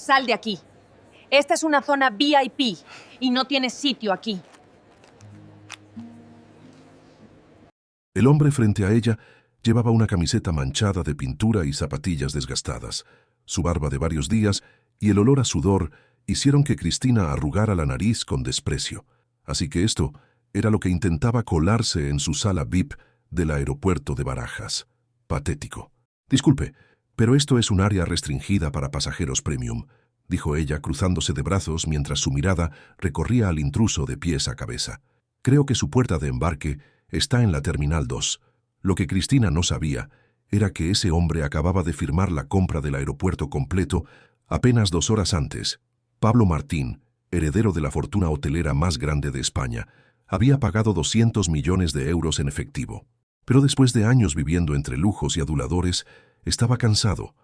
Sal de aquí. Esta es una zona VIP y no tienes sitio aquí. El hombre frente a ella llevaba una camiseta manchada de pintura y zapatillas desgastadas. Su barba de varios días y el olor a sudor hicieron que Cristina arrugara la nariz con desprecio. Así que esto era lo que intentaba colarse en su sala VIP del aeropuerto de Barajas. Patético. Disculpe, pero esto es un área restringida para pasajeros premium, dijo ella cruzándose de brazos mientras su mirada recorría al intruso de pies a cabeza. Creo que su puerta de embarque está en la Terminal 2. Lo que Cristina no sabía era que ese hombre acababa de firmar la compra del aeropuerto completo apenas 2 horas antes. Pablo Martín, heredero de la fortuna hotelera más grande de España, había pagado 200 millones de euros en efectivo. Pero después de años viviendo entre lujos y aduladores, estaba cansado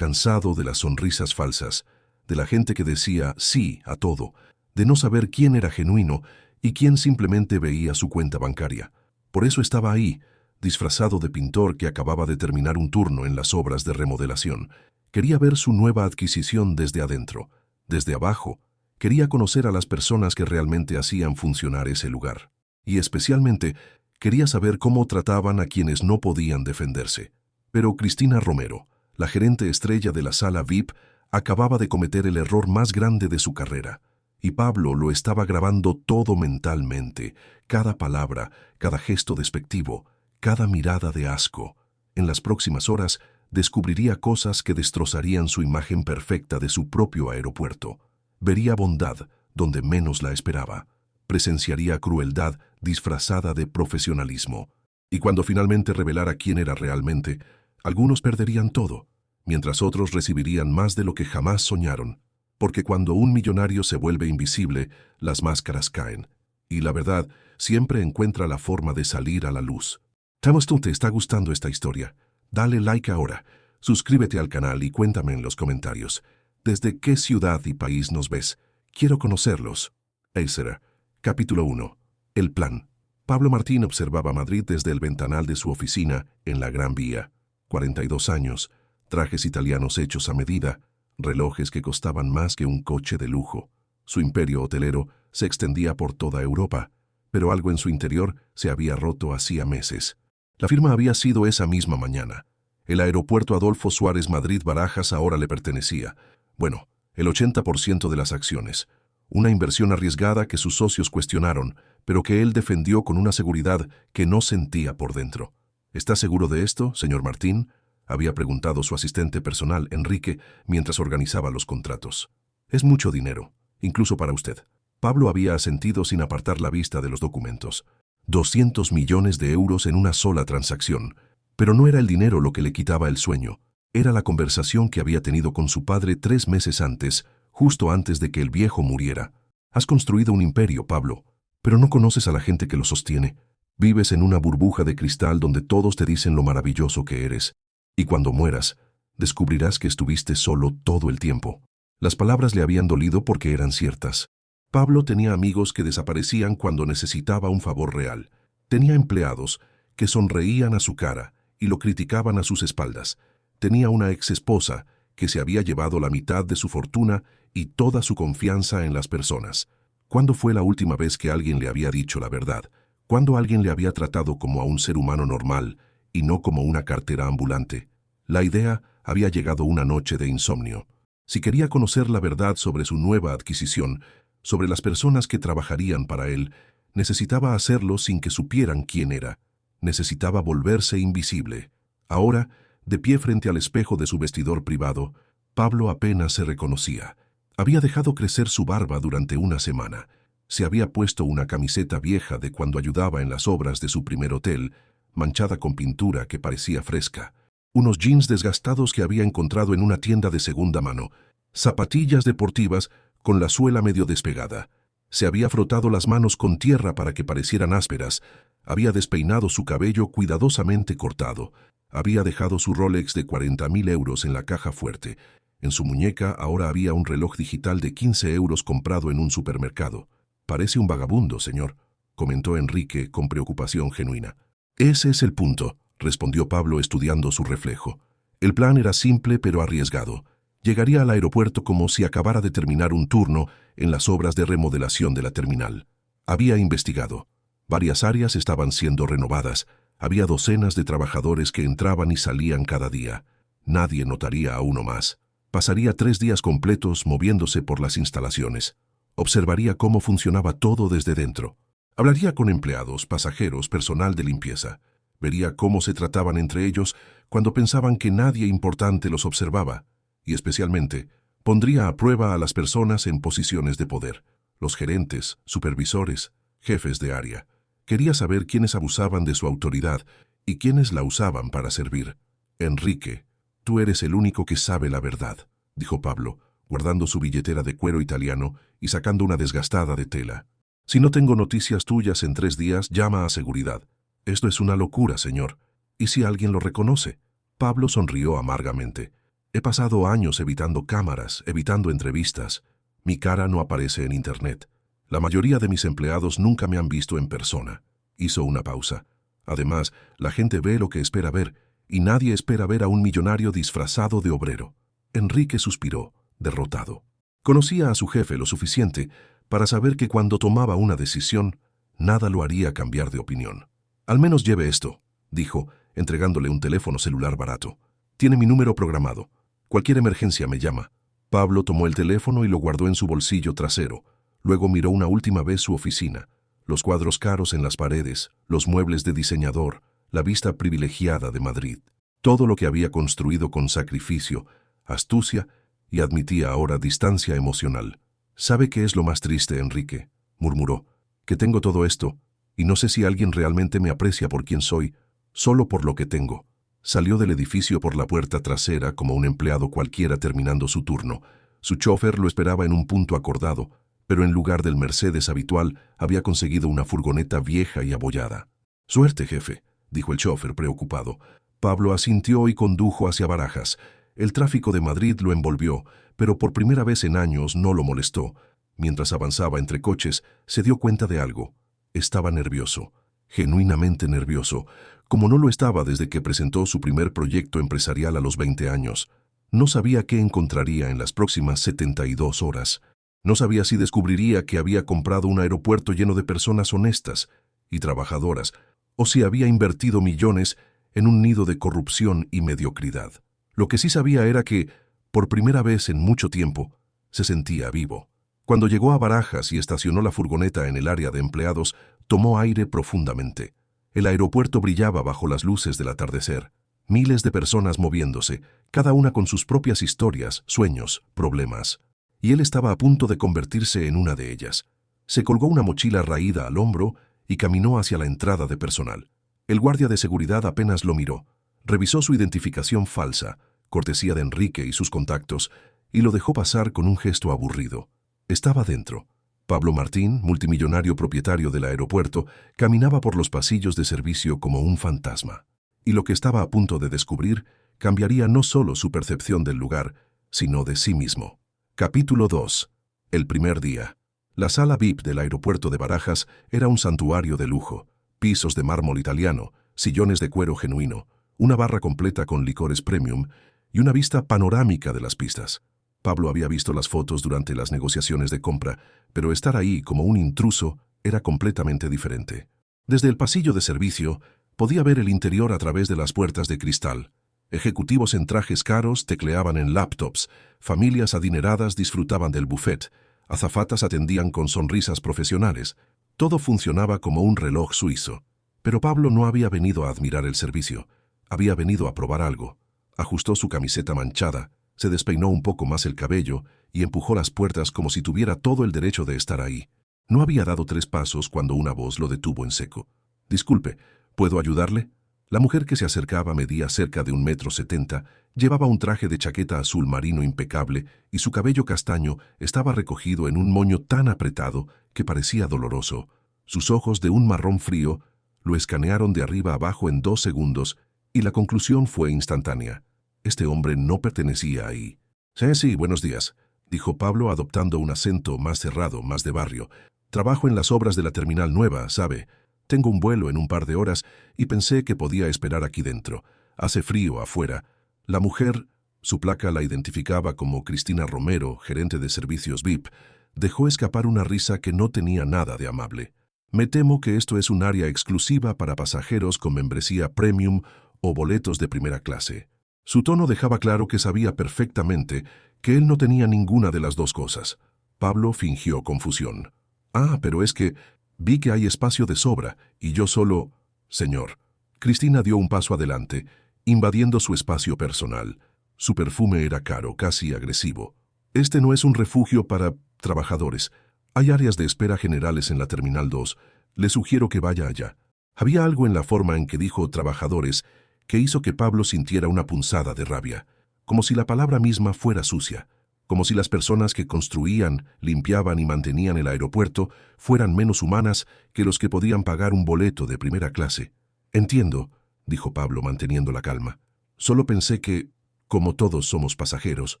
de las sonrisas falsas, de la gente que decía sí a todo, de no saber quién era genuino y quién simplemente veía su cuenta bancaria. Por eso estaba ahí, disfrazado de pintor que acababa de terminar un turno en las obras de remodelación. Quería ver su nueva adquisición desde adentro, desde abajo. Quería conocer a las personas que realmente hacían funcionar ese lugar. Y especialmente, quería saber cómo trataban a quienes no podían defenderse. Pero Cristina Romero, la gerente estrella de la sala VIP, acababa de cometer el error más grande de su carrera. Y Pablo lo estaba grabando todo mentalmente, cada palabra, cada gesto despectivo, cada mirada de asco. En las próximas horas descubriría cosas que destrozarían su imagen perfecta de su propio aeropuerto. Vería bondad donde menos la esperaba. Presenciaría crueldad disfrazada de profesionalismo. Y cuando finalmente revelara quién era realmente, algunos perderían todo, mientras otros recibirían más de lo que jamás soñaron. Porque cuando un millonario se vuelve invisible, las máscaras caen. Y la verdad siempre encuentra la forma de salir a la luz. ¿Sabes tú te está gustando esta historia? Dale like ahora, suscríbete al canal y cuéntame en los comentarios. ¿Desde qué ciudad y país nos ves? Quiero conocerlos. Acer, capítulo 1. El plan. Pablo Martín observaba Madrid desde el ventanal de su oficina en la Gran Vía. 42 años, trajes italianos hechos a medida, relojes que costaban más que un coche de lujo. Su imperio hotelero se extendía por toda Europa, pero algo en su interior se había roto hacía meses. La firma había sido esa misma mañana. El aeropuerto Adolfo Suárez Madrid-Barajas ahora le pertenecía. Bueno, el 80% de las acciones. Una inversión arriesgada que sus socios cuestionaron, pero que él defendió con una seguridad que no sentía por dentro. ¿Está seguro de esto, señor Martín?, había preguntado su asistente personal, Enrique, mientras organizaba los contratos. Es mucho dinero, incluso para usted. Pablo había asentido sin apartar la vista de los documentos. 200 millones de euros en una sola transacción. Pero no era el dinero lo que le quitaba el sueño. Era la conversación que había tenido con su padre 3 meses antes, justo antes de que el viejo muriera. Has construido un imperio, Pablo, pero no conoces a la gente que lo sostiene. Vives en una burbuja de cristal donde todos te dicen lo maravilloso que eres. Y cuando mueras, descubrirás que estuviste solo todo el tiempo. Las palabras le habían dolido porque eran ciertas. Pablo tenía amigos que desaparecían cuando necesitaba un favor real. Tenía empleados que sonreían a su cara y lo criticaban a sus espaldas. Tenía una exesposa que se había llevado la mitad de su fortuna y toda su confianza en las personas. ¿Cuándo fue la última vez que alguien le había dicho la verdad? ¿Cuándo alguien le había tratado como a un ser humano normal y no como una cartera ambulante? La idea había llegado una noche de insomnio. Si quería conocer la verdad sobre su nueva adquisición, sobre las personas que trabajarían para él, necesitaba hacerlo sin que supieran quién era. Necesitaba volverse invisible. Ahora, de pie frente al espejo de su vestidor privado, Pablo apenas se reconocía. Había dejado crecer su barba durante una semana. Se había puesto una camiseta vieja de cuando ayudaba en las obras de su primer hotel, manchada con pintura que parecía fresca. Unos jeans desgastados que había encontrado en una tienda de segunda mano. Zapatillas deportivas con la suela medio despegada. Se había frotado las manos con tierra para que parecieran ásperas. Había despeinado su cabello cuidadosamente cortado. Había dejado su Rolex de 40.000 euros en la caja fuerte. En su muñeca ahora había un reloj digital de 15 euros comprado en un supermercado. «Parece un vagabundo, señor», comentó Enrique con preocupación genuina. «Ese es el punto», respondió Pablo estudiando su reflejo. El plan era simple pero arriesgado. Llegaría al aeropuerto como si acabara de terminar un turno en las obras de remodelación de la terminal. Había investigado. Varias áreas estaban siendo renovadas. Había docenas de trabajadores que entraban y salían cada día. Nadie notaría a uno más. Pasaría 3 días completos moviéndose por las instalaciones. Observaría cómo funcionaba todo desde dentro. Hablaría con empleados, pasajeros, personal de limpieza. Vería cómo se trataban entre ellos cuando pensaban que nadie importante los observaba. Y especialmente, pondría a prueba a las personas en posiciones de poder. Los gerentes, supervisores, jefes de área. Quería saber quiénes abusaban de su autoridad y quiénes la usaban para servir. Enrique, tú eres el único que sabe la verdad, dijo Pablo, guardando su billetera de cuero italiano y sacando una desgastada de tela. Si no tengo noticias tuyas en 3 días, llama a seguridad. Esto es una locura, señor. ¿Y si alguien lo reconoce? Pablo sonrió amargamente. He pasado años evitando cámaras, evitando entrevistas. Mi cara no aparece en Internet. La mayoría de mis empleados nunca me han visto en persona. Hizo una pausa. Además, la gente ve lo que espera ver, y nadie espera ver a un millonario disfrazado de obrero. Enrique suspiró, derrotado. Conocía a su jefe lo suficiente para saber que cuando tomaba una decisión, nada lo haría cambiar de opinión. Al menos lleve esto, dijo, entregándole un teléfono celular barato. Tiene mi número programado. Cualquier emergencia me llama. Pablo tomó el teléfono y lo guardó en su bolsillo trasero. Luego miró una última vez su oficina, los cuadros caros en las paredes, los muebles de diseñador, la vista privilegiada de Madrid. Todo lo que había construido con sacrificio, astucia y admitía ahora distancia emocional. «¿Sabe qué es lo más triste, Enrique?», murmuró. «Que tengo todo esto, y no sé si alguien realmente me aprecia por quien soy, solo por lo que tengo». Salió del edificio por la puerta trasera como un empleado cualquiera terminando su turno. Su chofer lo esperaba en un punto acordado, pero en lugar del Mercedes habitual había conseguido una furgoneta vieja y abollada. «Suerte, jefe», dijo el chofer preocupado. Pablo asintió y condujo hacia Barajas. El tráfico de Madrid lo envolvió, pero por primera vez en años no lo molestó. Mientras avanzaba entre coches, se dio cuenta de algo. Estaba nervioso, genuinamente nervioso, como no lo estaba desde que presentó su primer proyecto empresarial a los 20 años. No sabía qué encontraría en las próximas 72 horas. No sabía si descubriría que había comprado un aeropuerto lleno de personas honestas y trabajadoras, o si había invertido millones en un nido de corrupción y mediocridad. Lo que sí sabía era que, por primera vez en mucho tiempo, se sentía vivo. Cuando llegó a Barajas y estacionó la furgoneta en el área de empleados, tomó aire profundamente. El aeropuerto brillaba bajo las luces del atardecer. Miles de personas moviéndose, cada una con sus propias historias, sueños, problemas. Y él estaba a punto de convertirse en una de ellas. Se colgó una mochila raída al hombro y caminó hacia la entrada de personal. El guardia de seguridad apenas lo miró. Revisó su identificación falsa, cortesía de Enrique y sus contactos, y lo dejó pasar con un gesto aburrido. Estaba dentro. Pablo Martín, multimillonario propietario del aeropuerto, caminaba por los pasillos de servicio como un fantasma. Y lo que estaba a punto de descubrir cambiaría no solo su percepción del lugar, sino de sí mismo. Capítulo 2. El primer día. La sala VIP del aeropuerto de Barajas era un santuario de lujo. Pisos de mármol italiano, sillones de cuero genuino, una barra completa con licores premium y una vista panorámica de las pistas. Pablo había visto las fotos durante las negociaciones de compra, pero estar ahí como un intruso era completamente diferente. Desde el pasillo de servicio podía ver el interior a través de las puertas de cristal. Ejecutivos en trajes caros tecleaban en laptops, familias adineradas disfrutaban del buffet, azafatas atendían con sonrisas profesionales. Todo funcionaba como un reloj suizo. Pero Pablo no había venido a admirar el servicio. Había venido a probar algo. Ajustó su camiseta manchada, se despeinó un poco más el cabello y empujó las puertas como si tuviera todo el derecho de estar ahí. No había dado 3 pasos cuando una voz lo detuvo en seco. «Disculpe, ¿puedo ayudarle?». La mujer que se acercaba medía cerca de 1,70 m, llevaba un traje de chaqueta azul marino impecable y su cabello castaño estaba recogido en un moño tan apretado que parecía doloroso. Sus ojos de un marrón frío lo escanearon de arriba abajo en 2 segundos y la conclusión fue instantánea. Este hombre no pertenecía ahí. Sí, buenos días», dijo Pablo adoptando un acento más cerrado, más de barrio. «Trabajo en las obras de la terminal nueva, ¿sabe? Tengo un vuelo en un par de horas y pensé que podía esperar aquí dentro. Hace frío afuera». La mujer Su placa la identificaba como Cristina Romero, gerente de servicios VIP. Dejó escapar una risa que no tenía nada de amable. Me temo que esto es un área exclusiva para pasajeros con membresía premium o boletos de primera clase. Su tono dejaba claro que sabía perfectamente que él no tenía ninguna de las dos cosas. Pablo fingió confusión. Ah, pero es que vi que hay espacio de sobra y yo solo... Señor. Cristina dio un paso adelante, invadiendo su espacio personal. Su perfume era caro, casi agresivo. Este no es un refugio para trabajadores. Hay áreas de espera generales en la Terminal 2. Le sugiero que vaya allá. Había algo en la forma en que dijo trabajadores que hizo que Pablo sintiera una punzada de rabia, como si la palabra misma fuera sucia, como si las personas que construían, limpiaban y mantenían el aeropuerto fueran menos humanas que los que podían pagar un boleto de primera clase. Entiendo, dijo Pablo manteniendo la calma. Solo pensé que, como todos somos pasajeros,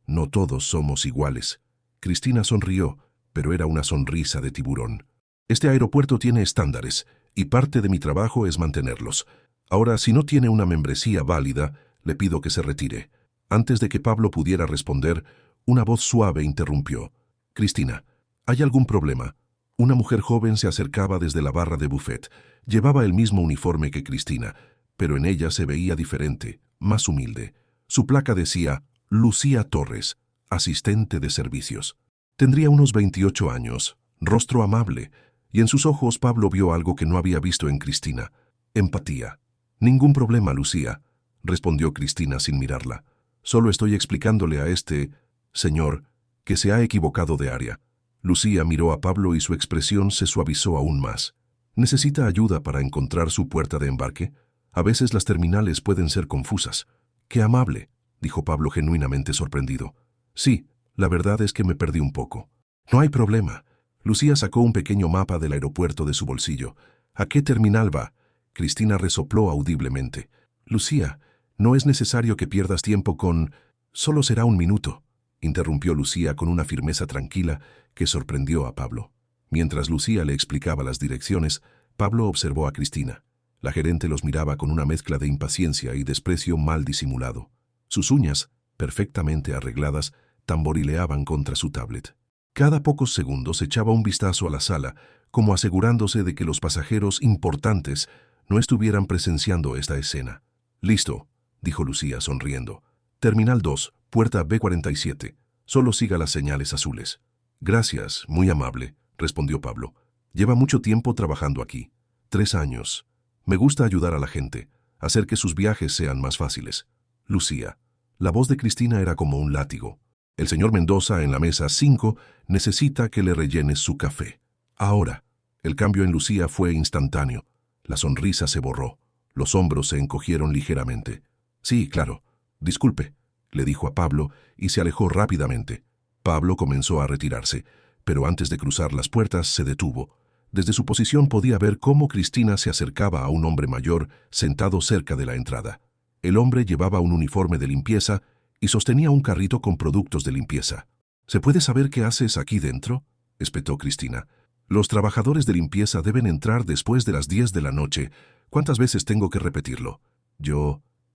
no todos somos iguales. Cristina sonrió, pero era una sonrisa de tiburón. Este aeropuerto tiene estándares, y parte de mi trabajo es mantenerlos. Ahora, si no tiene una membresía válida, le pido que se retire. Antes de que Pablo pudiera responder, una voz suave interrumpió. Cristina, ¿hay algún problema? Una mujer joven se acercaba desde la barra de buffet. Llevaba el mismo uniforme que Cristina, pero en ella se veía diferente, más humilde. Su placa decía Lucía Torres, asistente de servicios. Tendría unos 28 años, rostro amable, y en sus ojos Pablo vio algo que no había visto en Cristina: empatía. Ningún problema, Lucía, respondió Cristina sin mirarla. Solo estoy explicándole a este señor que se ha equivocado de área. Lucía miró a Pablo y su expresión se suavizó aún más. ¿Necesita ayuda para encontrar su puerta de embarque? A veces las terminales pueden ser confusas. ¡Qué amable!, dijo Pablo genuinamente sorprendido. Sí, la verdad es que me perdí un poco. No hay problema. Lucía sacó un pequeño mapa del aeropuerto de su bolsillo. ¿A qué terminal va? Cristina resopló audiblemente. Lucía, no es necesario que pierdas tiempo con... Solo será un minuto, interrumpió Lucía con una firmeza tranquila que sorprendió a Pablo. Mientras Lucía le explicaba las direcciones, Pablo observó a Cristina. La gerente los miraba con una mezcla de impaciencia y desprecio mal disimulado. Sus uñas, perfectamente arregladas, tamborileaban contra su tablet. Cada pocos segundos echaba un vistazo a la sala, como asegurándose de que los pasajeros importantes no estuvieran presenciando esta escena. Listo, dijo Lucía sonriendo. Terminal 2, puerta B47. Solo siga las señales azules. Gracias, muy amable, respondió Pablo. Lleva mucho tiempo trabajando aquí. 3 años. Me gusta ayudar a la gente, hacer que sus viajes sean más fáciles. Lucía. La voz de Cristina era como un látigo. El señor Mendoza en la mesa 5 necesita que le rellenes su café. Ahora. El cambio en Lucía fue instantáneo. La sonrisa se borró. Los hombros se encogieron ligeramente. Sí, claro. Disculpe, le dijo a Pablo y se alejó rápidamente. Pablo comenzó a retirarse, pero antes de cruzar las puertas se detuvo. Desde su posición podía ver cómo Cristina se acercaba a un hombre mayor sentado cerca de la entrada. El hombre llevaba un uniforme de limpieza y sostenía un carrito con productos de limpieza. ¿Se puede saber qué haces aquí dentro?, espetó Cristina. Los trabajadores de limpieza deben entrar después de las 10 de la noche. ¿Cuántas veces tengo que repetirlo?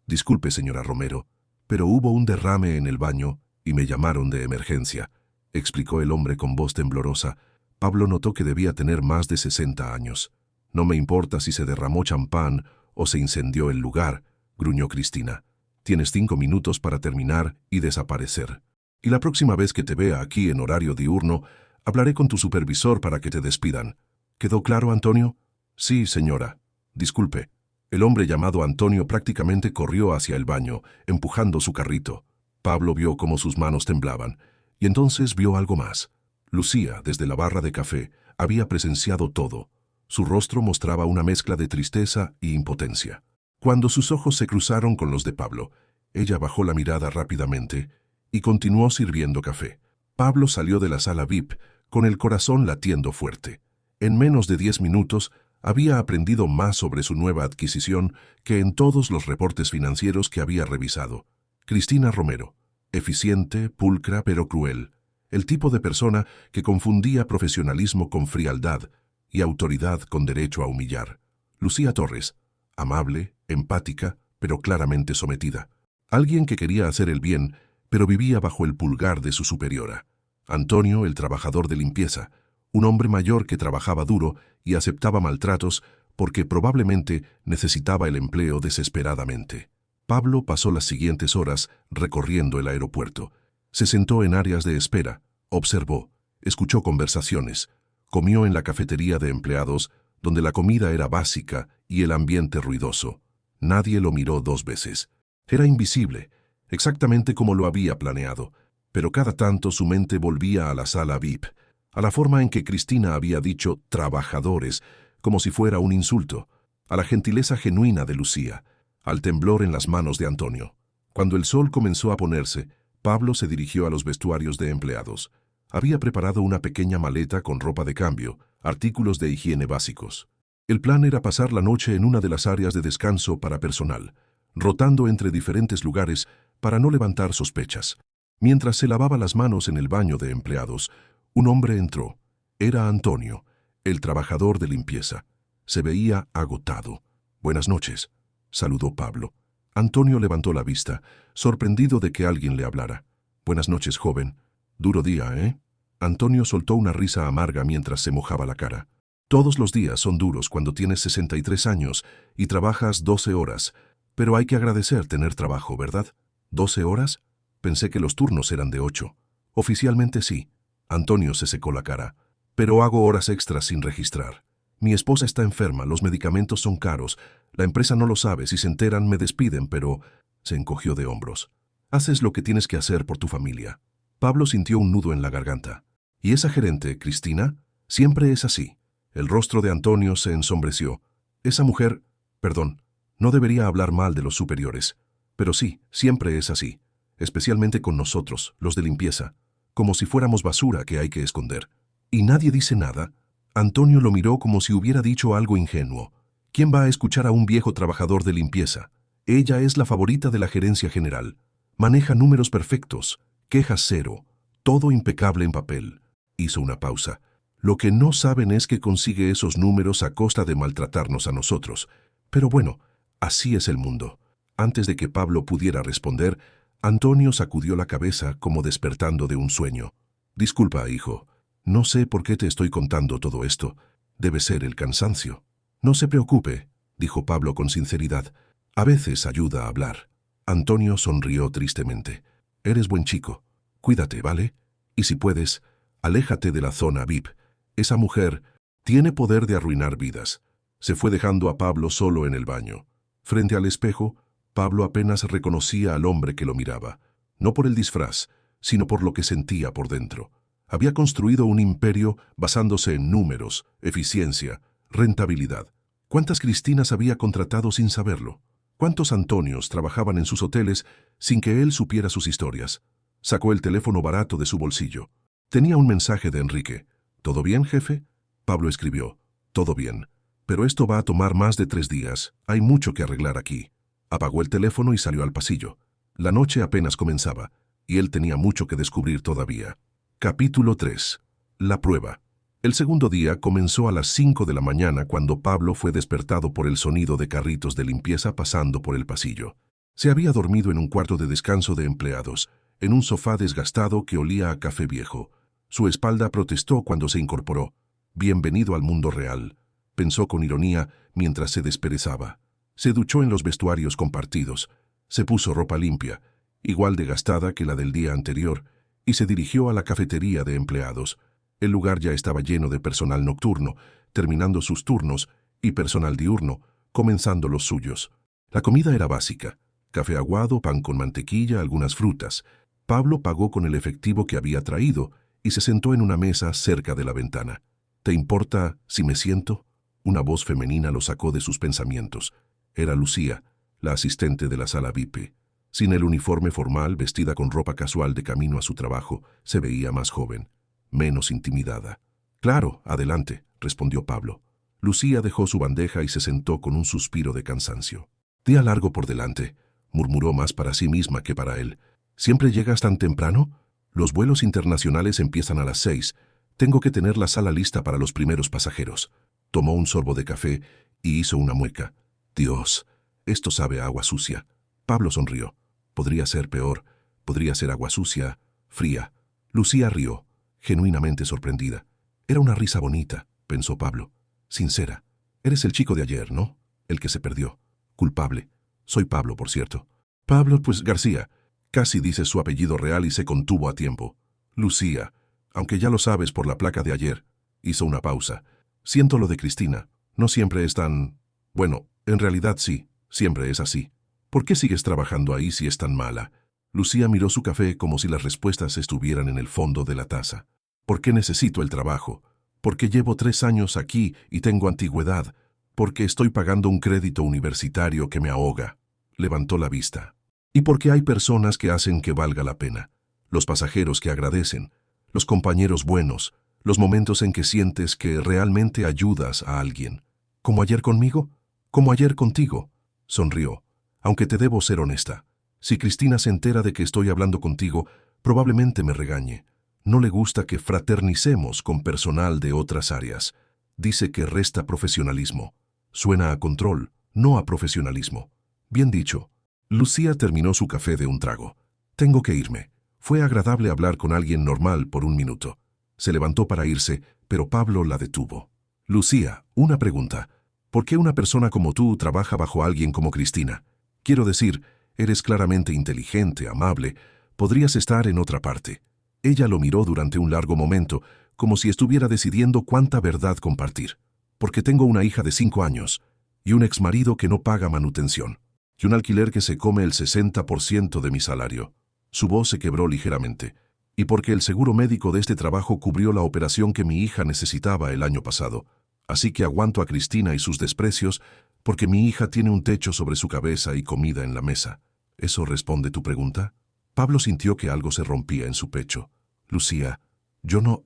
Disculpe, señora Romero, pero hubo un derrame en el baño y me llamaron de emergencia, explicó el hombre con voz temblorosa. Pablo notó que debía tener más de 60 años. No me importa si se derramó champán o se incendió el lugar, gruñó Cristina. Tienes 5 minutos para terminar y desaparecer. Y la próxima vez que te vea aquí en horario diurno, hablaré con tu supervisor para que te despidan. ¿Quedó claro, Antonio? Sí, señora. Disculpe. El hombre llamado Antonio prácticamente corrió hacia el baño, empujando su carrito. Pablo vio cómo sus manos temblaban, y entonces vio algo más. Lucía, desde la barra de café, había presenciado todo. Su rostro mostraba una mezcla de tristeza y impotencia. Cuando sus ojos se cruzaron con los de Pablo, ella bajó la mirada rápidamente y continuó sirviendo café. Pablo salió de la sala VIP con el corazón latiendo fuerte. En menos de 10 minutos había aprendido más sobre su nueva adquisición que en todos los reportes financieros que había revisado. Cristina Romero, eficiente, pulcra pero cruel. El tipo de persona que confundía profesionalismo con frialdad y autoridad con derecho a humillar. Lucía Torres, amable, empática, pero claramente sometida. Alguien que quería hacer el bien, pero vivía bajo el pulgar de su superiora. Antonio, el trabajador de limpieza, un hombre mayor que trabajaba duro y aceptaba maltratos porque probablemente necesitaba el empleo desesperadamente. Pablo pasó las siguientes horas recorriendo el aeropuerto. Se sentó en áreas de espera, observó, escuchó conversaciones, comió en la cafetería de empleados, donde la comida era básica y el ambiente ruidoso. Nadie lo miró 2 veces. Era invisible, exactamente como lo había planeado, pero cada tanto su mente volvía a la sala VIP, a la forma en que Cristina había dicho «trabajadores», como si fuera un insulto, a la gentileza genuina de Lucía, al temblor en las manos de Antonio. Cuando el sol comenzó a ponerse, Pablo se dirigió a los vestuarios de empleados. Había preparado una pequeña maleta con ropa de cambio, artículos de higiene básicos. El plan era pasar la noche en una de las áreas de descanso para personal, rotando entre diferentes lugares para no levantar sospechas. Mientras se lavaba las manos en el baño de empleados, un hombre entró. Era Antonio, el trabajador de limpieza. Se veía agotado. «Buenas noches», saludó Pablo. Antonio levantó la vista, sorprendido de que alguien le hablara. «Buenas noches, joven. Duro día, ¿eh?» Antonio soltó una risa amarga mientras se mojaba la cara. «Todos los días son duros cuando tienes 63 años y trabajas 12 horas, pero hay que agradecer tener trabajo, ¿verdad? ¿12 horas? Pensé que los turnos eran de 8. Oficialmente sí». Antonio se secó la cara. «Pero hago horas extras sin registrar. Mi esposa está enferma, los medicamentos son caros, la empresa no lo sabe, si se enteran me despiden, pero...» Se encogió de hombros. «Haces lo que tienes que hacer por tu familia». Pablo sintió un nudo en la garganta. «¿Y esa gerente, Cristina? Siempre es así». El rostro de Antonio se ensombreció. «Esa mujer... Perdón, no debería hablar mal de los superiores. Pero sí, siempre es así. Especialmente con nosotros, los de limpieza. Como si fuéramos basura que hay que esconder». «¿Y nadie dice nada?» Antonio lo miró como si hubiera dicho algo ingenuo. ¿Quién va a escuchar a un viejo trabajador de limpieza? Ella es la favorita de la gerencia general. Maneja números perfectos, quejas cero, todo impecable en papel. Hizo una pausa. Lo que no saben es que consigue esos números a costa de maltratarnos a nosotros. Pero bueno, así es el mundo. Antes de que Pablo pudiera responder, Antonio sacudió la cabeza como despertando de un sueño. «Disculpa, hijo. No sé por qué te estoy contando todo esto. Debe ser el cansancio». «No se preocupe», dijo Pablo con sinceridad. «A veces ayuda a hablar». Antonio sonrió tristemente. «Eres buen chico. Cuídate, ¿vale? Y si puedes, aléjate de la zona VIP. Esa mujer tiene poder de arruinar vidas». Se fue dejando a Pablo solo en el baño. Frente al espejo, Pablo apenas reconocía al hombre que lo miraba. No por el disfraz, sino por lo que sentía por dentro. Había construido un imperio basándose en números, eficiencia, rentabilidad. ¿Cuántas Cristinas había contratado sin saberlo? ¿Cuántos Antonios trabajaban en sus hoteles sin que él supiera sus historias? Sacó el teléfono barato de su bolsillo. Tenía un mensaje de Enrique. «¿Todo bien, jefe?» Pablo escribió. «Todo bien. Pero esto va a tomar más de 3 días. Hay mucho que arreglar aquí». Apagó el teléfono y salió al pasillo. La noche apenas comenzaba, y él tenía mucho que descubrir todavía. Capítulo 3. La prueba. El segundo día comenzó a las 5 de la mañana cuando Pablo fue despertado por el sonido de carritos de limpieza pasando por el pasillo. Se había dormido en un cuarto de descanso de empleados, en un sofá desgastado que olía a café viejo. Su espalda protestó cuando se incorporó. «Bienvenido al mundo real», pensó con ironía mientras se desperezaba. Se duchó en los vestuarios compartidos, se puso ropa limpia, igual de gastada que la del día anterior, y se dirigió a la cafetería de empleados. El lugar ya estaba lleno de personal nocturno, terminando sus turnos, y personal diurno, comenzando los suyos. La comida era básica: café aguado, pan con mantequilla, algunas frutas. Pablo pagó con el efectivo que había traído y se sentó en una mesa cerca de la ventana. «¿Te importa si me siento?» Una voz femenina lo sacó de sus pensamientos. Era Lucía, la asistente de la sala VIP. Sin el uniforme formal, vestida con ropa casual de camino a su trabajo, se veía más joven, menos intimidada. «Claro, adelante», respondió Pablo. Lucía dejó su bandeja y se sentó con un suspiro de cansancio. «Día largo por delante», murmuró más para sí misma que para él. «¿Siempre llegas tan temprano? Los vuelos internacionales empiezan a las 6. Tengo que tener la sala lista para los primeros pasajeros». Tomó un sorbo de café y hizo una mueca. «Dios, esto sabe a agua sucia». Pablo sonrió. Podría ser peor, podría ser agua sucia, fría. Lucía rió, genuinamente sorprendida. Era una risa bonita, pensó Pablo. Sincera. Eres el chico de ayer, ¿no? El que se perdió. Culpable. Soy Pablo, por cierto. Pablo, pues García. Casi dice su apellido real y se contuvo a tiempo. Lucía, aunque ya lo sabes por la placa de ayer. Hizo una pausa. Siento lo de Cristina. No siempre es tan... Bueno, en realidad sí, siempre es así. ¿Por qué sigues trabajando ahí si es tan mala? Lucía miró su café como si las respuestas estuvieran en el fondo de la taza. ¿Por qué necesito el trabajo? Porque llevo 3 años aquí y tengo antigüedad. Porque estoy pagando un crédito universitario que me ahoga. Levantó la vista. Y porque hay personas que hacen que valga la pena. Los pasajeros que agradecen. Los compañeros buenos. Los momentos en que sientes que realmente ayudas a alguien. ¿Como ayer conmigo? ¿Como ayer contigo? Sonrió. Aunque te debo ser honesta. Si Cristina se entera de que estoy hablando contigo, probablemente me regañe. No le gusta que fraternicemos con personal de otras áreas. Dice que resta profesionalismo. Suena a control, no a profesionalismo. Bien dicho. Lucía terminó su café de un trago. Tengo que irme. Fue agradable hablar con alguien normal por un minuto. Se levantó para irse, pero Pablo la detuvo. Lucía, una pregunta. ¿Por qué una persona como tú trabaja bajo alguien como Cristina? Quiero decir, eres claramente inteligente, amable. Podrías estar en otra parte. Ella lo miró durante un largo momento, como si estuviera decidiendo cuánta verdad compartir. Porque tengo una hija de 5 años, y un exmarido que no paga manutención, y un alquiler que se come el 60% de mi salario. Su voz se quebró ligeramente. Y porque el seguro médico de este trabajo cubrió la operación que mi hija necesitaba el año pasado. Así que aguanto a Cristina y sus desprecios, porque mi hija tiene un techo sobre su cabeza y comida en la mesa. ¿Eso responde tu pregunta? Pablo sintió que algo se rompía en su pecho. Lucía, yo no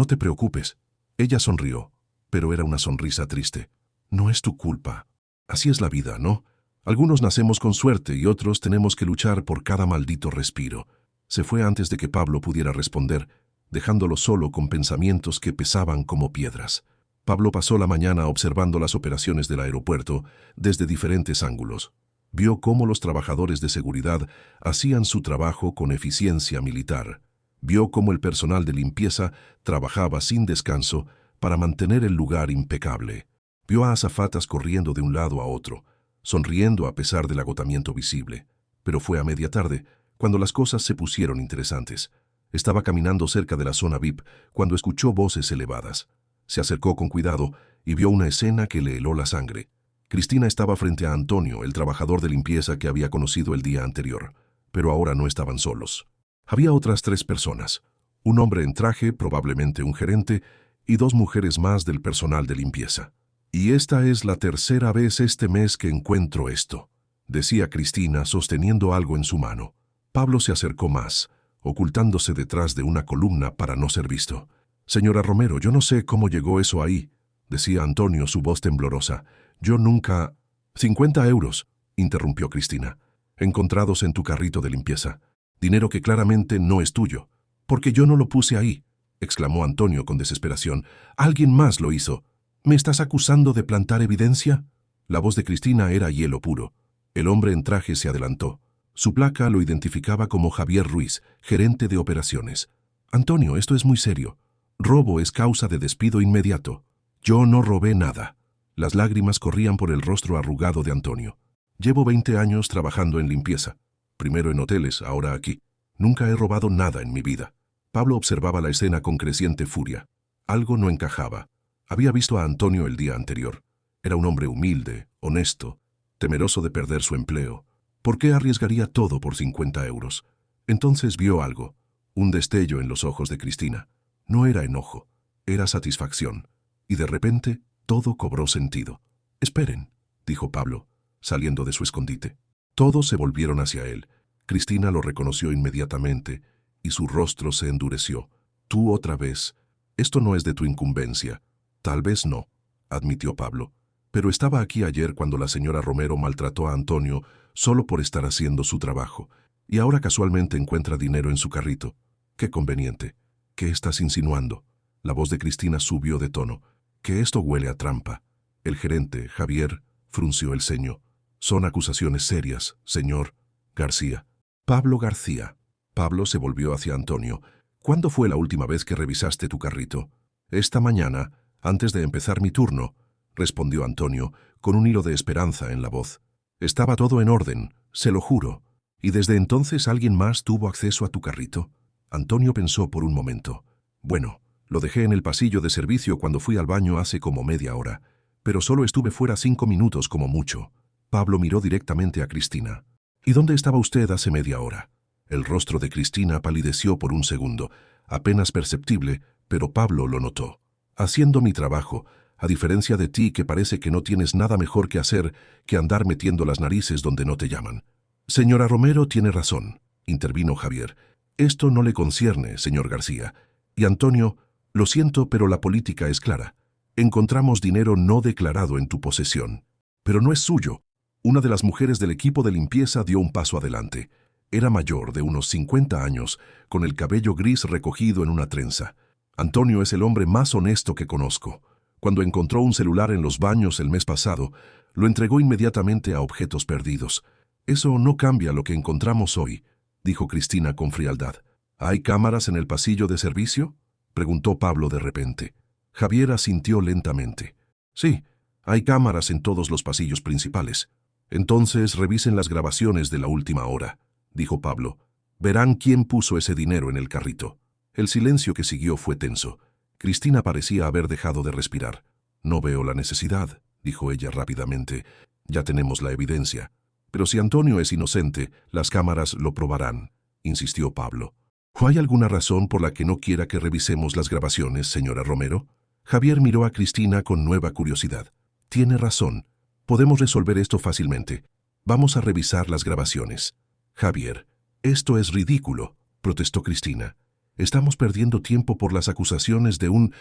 te preocupes. Ella sonrió, pero era una sonrisa triste. No es tu culpa. Así es la vida, ¿no? Algunos nacemos con suerte y otros tenemos que luchar por cada maldito respiro. Se fue antes de que Pablo pudiera responder, dejándolo solo con pensamientos que pesaban como piedras. Pablo pasó la mañana observando las operaciones del aeropuerto desde diferentes ángulos. Vio cómo los trabajadores de seguridad hacían su trabajo con eficiencia militar. Vio cómo el personal de limpieza trabajaba sin descanso para mantener el lugar impecable. Vio a azafatas corriendo de un lado a otro, sonriendo a pesar del agotamiento visible. Pero fue a media tarde, cuando las cosas se pusieron interesantes. Estaba caminando cerca de la zona VIP cuando escuchó voces elevadas. Se acercó con cuidado y vio una escena que le heló la sangre. Cristina estaba frente a Antonio, el trabajador de limpieza que había conocido el día anterior, pero ahora no estaban solos. Había otras 3 personas, un hombre en traje, probablemente un gerente, y 2 mujeres más del personal de limpieza. Y esta es la 3ª vez este mes que encuentro esto, decía Cristina sosteniendo algo en su mano. Pablo se acercó más, ocultándose detrás de una columna para no ser visto. Señora Romero, yo no sé cómo llegó eso ahí, decía Antonio, su voz temblorosa. Yo nunca... 50 euros, interrumpió Cristina, encontrados en tu carrito de limpieza. Dinero que claramente no es tuyo. Porque yo no lo puse ahí, exclamó Antonio con desesperación. Alguien más lo hizo. ¿Me estás acusando de plantar evidencia? La voz de Cristina era hielo puro. El hombre en traje se adelantó. Su placa lo identificaba como Javier Ruiz, gerente de operaciones. Antonio, esto es muy serio. Robo es causa de despido inmediato. Yo no robé nada. Las lágrimas corrían por el rostro arrugado de Antonio. Llevo 20 años trabajando en limpieza. Primero en hoteles, ahora aquí. Nunca he robado nada en mi vida. Pablo observaba la escena con creciente furia. Algo no encajaba. Había visto a Antonio el día anterior. Era un hombre humilde, honesto, temeroso de perder su empleo. ¿Por qué arriesgaría todo por 50 euros? Entonces vio algo, un destello en los ojos de Cristina. No era enojo, era satisfacción. Y de repente, todo cobró sentido. Esperen, dijo Pablo, saliendo de su escondite. Todos se volvieron hacia él. Cristina lo reconoció inmediatamente y su rostro se endureció. Tú otra vez. Esto no es de tu incumbencia. Tal vez no, admitió Pablo. Pero estaba aquí ayer cuando la señora Romero maltrató a Antonio solo por estar haciendo su trabajo, y ahora casualmente encuentra dinero en su carrito. Qué conveniente. ¿Qué estás insinuando? La voz de Cristina subió de tono. Que esto huele a trampa. El gerente, Javier, frunció el ceño. Son acusaciones serias, señor García. Pablo García. Pablo se volvió hacia Antonio. ¿Cuándo fue la última vez que revisaste tu carrito? Esta mañana, antes de empezar mi turno, respondió Antonio, con un hilo de esperanza en la voz. Estaba todo en orden, se lo juro. ¿Y desde entonces alguien más tuvo acceso a tu carrito? Antonio pensó por un momento. Bueno, lo dejé en el pasillo de servicio cuando fui al baño hace como media hora, pero solo estuve fuera 5 minutos como mucho. Pablo miró directamente a Cristina. ¿Y dónde estaba usted hace media hora? El rostro de Cristina palideció por un segundo, apenas perceptible, pero Pablo lo notó. Haciendo mi trabajo, a diferencia de ti que parece que no tienes nada mejor que hacer que andar metiendo las narices donde no te llaman. Señora Romero tiene razón, intervino Javier. Esto no le concierne, señor García. Y Antonio, lo siento, pero la política es clara. Encontramos dinero no declarado en tu posesión. Pero no es suyo. Una de las mujeres del equipo de limpieza dio un paso adelante. Era mayor, de unos 50 años, con el cabello gris recogido en una trenza. Antonio es el hombre más honesto que conozco. Cuando encontró un celular en los baños el mes pasado, lo entregó inmediatamente a objetos perdidos. Eso no cambia lo que encontramos hoy, dijo Cristina con frialdad. ¿Hay cámaras en el pasillo de servicio?, preguntó Pablo de repente. Javier asintió lentamente. Sí, hay cámaras en todos los pasillos principales. Entonces revisen las grabaciones de la última hora, dijo Pablo. Verán quién puso ese dinero en el carrito. El silencio que siguió fue tenso. Cristina parecía haber dejado de respirar. No veo la necesidad, dijo ella rápidamente. Ya tenemos la evidencia. Pero si Antonio es inocente, las cámaras lo probarán, insistió Pablo. ¿O hay alguna razón por la que no quiera que revisemos las grabaciones, señora Romero? Javier miró a Cristina con nueva curiosidad. Tiene razón. Podemos resolver esto fácilmente. Vamos a revisar las grabaciones. Javier, esto es ridículo, protestó Cristina. Estamos perdiendo tiempo por las acusaciones de un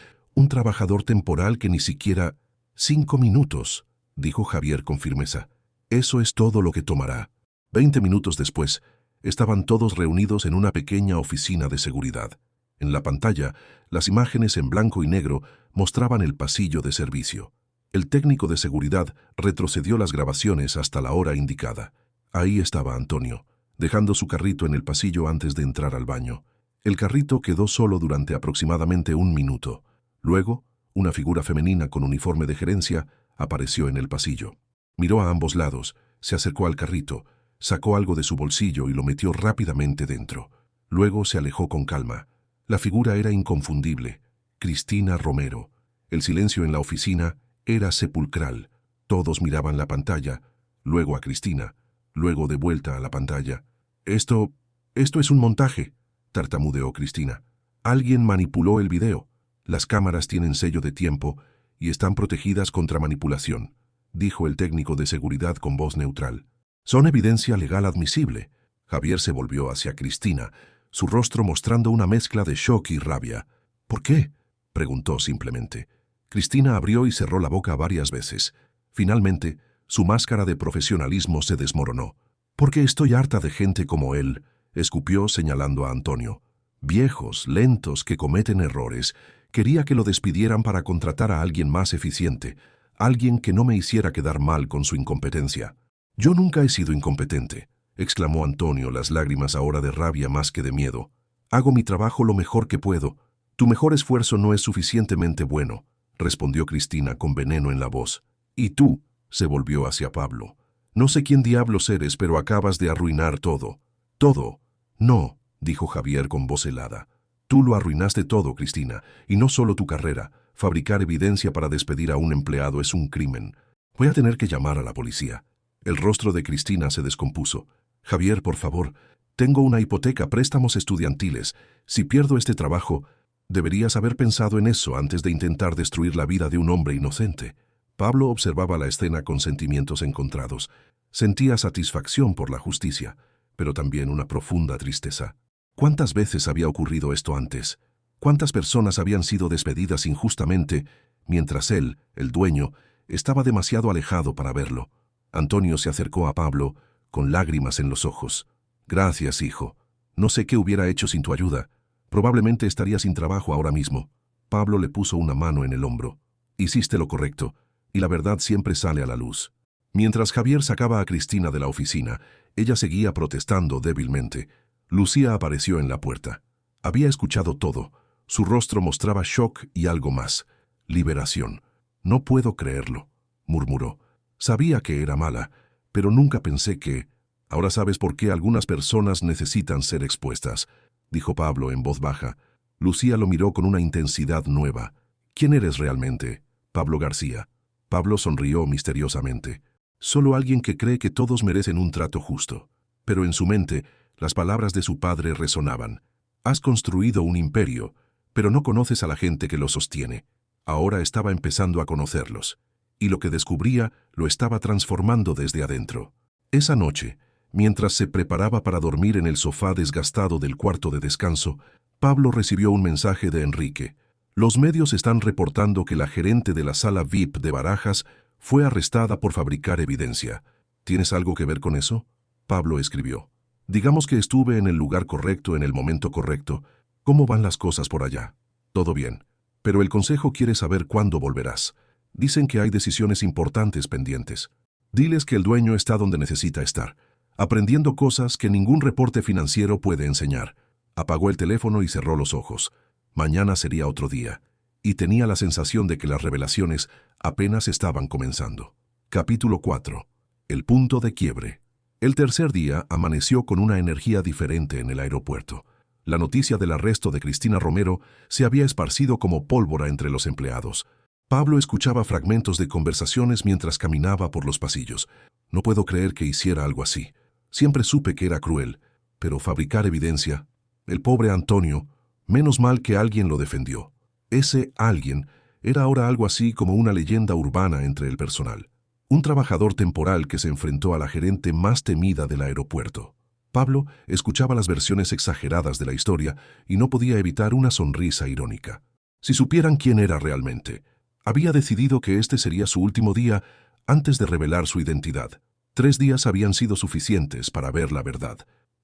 trabajador temporal que ni siquiera... 5 minutos, dijo Javier con firmeza. Eso es todo lo que tomará. 20 minutos después, estaban todos reunidos en una pequeña oficina de seguridad. En la pantalla, las imágenes en blanco y negro mostraban el pasillo de servicio. El técnico de seguridad retrocedió las grabaciones hasta la hora indicada. Ahí estaba Antonio, dejando su carrito en el pasillo antes de entrar al baño. El carrito quedó solo durante aproximadamente 1 minuto. Luego, una figura femenina con uniforme de gerencia apareció en el pasillo. Miró a ambos lados, se acercó al carrito, sacó algo de su bolsillo y lo metió rápidamente dentro. Luego se alejó con calma. La figura era inconfundible. Cristina Romero. El silencio en la oficina era sepulcral. Todos miraban la pantalla, luego a Cristina, luego de vuelta a la pantalla. Esto es un montaje, tartamudeó Cristina. Alguien manipuló el video. Las cámaras tienen sello de tiempo y están protegidas contra manipulación, dijo el técnico de seguridad con voz neutral. Son evidencia legal admisible. Javier se volvió hacia Cristina, su rostro mostrando una mezcla de shock y rabia. ¿Por qué?, preguntó simplemente. Cristina abrió y cerró la boca varias veces. Finalmente, su máscara de profesionalismo se desmoronó. Porque estoy harta de gente como él, escupió señalando a Antonio. Viejos, lentos, que cometen errores. Quería que lo despidieran para contratar a alguien más eficiente, alguien que no me hiciera quedar mal con su incompetencia. Yo nunca he sido incompetente, exclamó Antonio, las lágrimas ahora de rabia más que de miedo. Hago mi trabajo lo mejor que puedo. Tu mejor esfuerzo no es suficientemente bueno, respondió Cristina con veneno en la voz. Y tú, se volvió hacia Pablo. No sé quién diablos eres, pero acabas de arruinar todo. ¿Todo? No, dijo Javier con voz helada. Tú lo arruinaste todo, Cristina, y no solo tu carrera. Fabricar evidencia para despedir a un empleado es un crimen. Voy a tener que llamar a la policía. El rostro de Cristina se descompuso. Javier, por favor, tengo una hipoteca, préstamos estudiantiles. Si pierdo este trabajo, deberías haber pensado en eso antes de intentar destruir la vida de un hombre inocente. Pablo observaba la escena con sentimientos encontrados. Sentía satisfacción por la justicia, pero también una profunda tristeza. ¿Cuántas veces había ocurrido esto antes? ¿Cuántas personas habían sido despedidas injustamente, mientras él, el dueño, estaba demasiado alejado para verlo? Antonio se acercó a Pablo, con lágrimas en los ojos. Gracias, hijo. No sé qué hubiera hecho sin tu ayuda. Probablemente estaría sin trabajo ahora mismo. Pablo le puso una mano en el hombro. Hiciste lo correcto, y la verdad siempre sale a la luz. Mientras Javier sacaba a Cristina de la oficina, Ella seguía protestando débilmente. Lucía apareció en la puerta. Había escuchado todo. Su rostro mostraba shock y algo más. Liberación. No puedo creerlo, murmuró. Sabía que era mala, pero nunca pensé que... Ahora sabes por qué algunas personas necesitan ser expuestas, dijo Pablo en voz baja. Lucía lo miró con una intensidad nueva. ¿Quién eres realmente? Pablo García. Pablo sonrió misteriosamente. Solo alguien que cree que todos merecen un trato justo. Pero en su mente, las palabras de su padre resonaban. Has construido un imperio, pero no conoces a la gente que lo sostiene. Ahora estaba empezando a conocerlos. Y lo que descubría lo estaba transformando desde adentro. Esa noche, mientras se preparaba para dormir en el sofá desgastado del cuarto de descanso, Pablo recibió un mensaje de Enrique. Los medios están reportando que la gerente de la sala VIP de Barajas fue arrestada por fabricar evidencia. ¿Tienes algo que ver con eso? Pablo escribió. Digamos que estuve en el lugar correcto en el momento correcto. ¿Cómo van las cosas por allá? Todo bien. Pero el consejo quiere saber cuándo volverás. Dicen que hay decisiones importantes pendientes. Diles que el dueño está donde necesita estar, aprendiendo cosas que ningún reporte financiero puede enseñar. Apagó el teléfono y cerró los ojos. Mañana sería otro día, y tenía la sensación de que las revelaciones apenas estaban comenzando. Capítulo 4. El punto de quiebre. El tercer día amaneció con una energía diferente en el aeropuerto. La noticia del arresto de Cristina Romero se había esparcido como pólvora entre los empleados. Pablo escuchaba fragmentos de conversaciones mientras caminaba por los pasillos. No puedo creer que hiciera algo así. Siempre supe que era cruel, pero fabricar evidencia... El pobre Antonio, menos mal que alguien lo defendió. Ese alguien era ahora algo así como una leyenda urbana entre el personal. Un trabajador temporal que se enfrentó a la gerente más temida del aeropuerto. Pablo escuchaba las versiones exageradas de la historia y no podía evitar una sonrisa irónica. Si supieran quién era realmente. Había decidido que este sería su último día antes de revelar su identidad. 3 días habían sido suficientes para ver la verdad.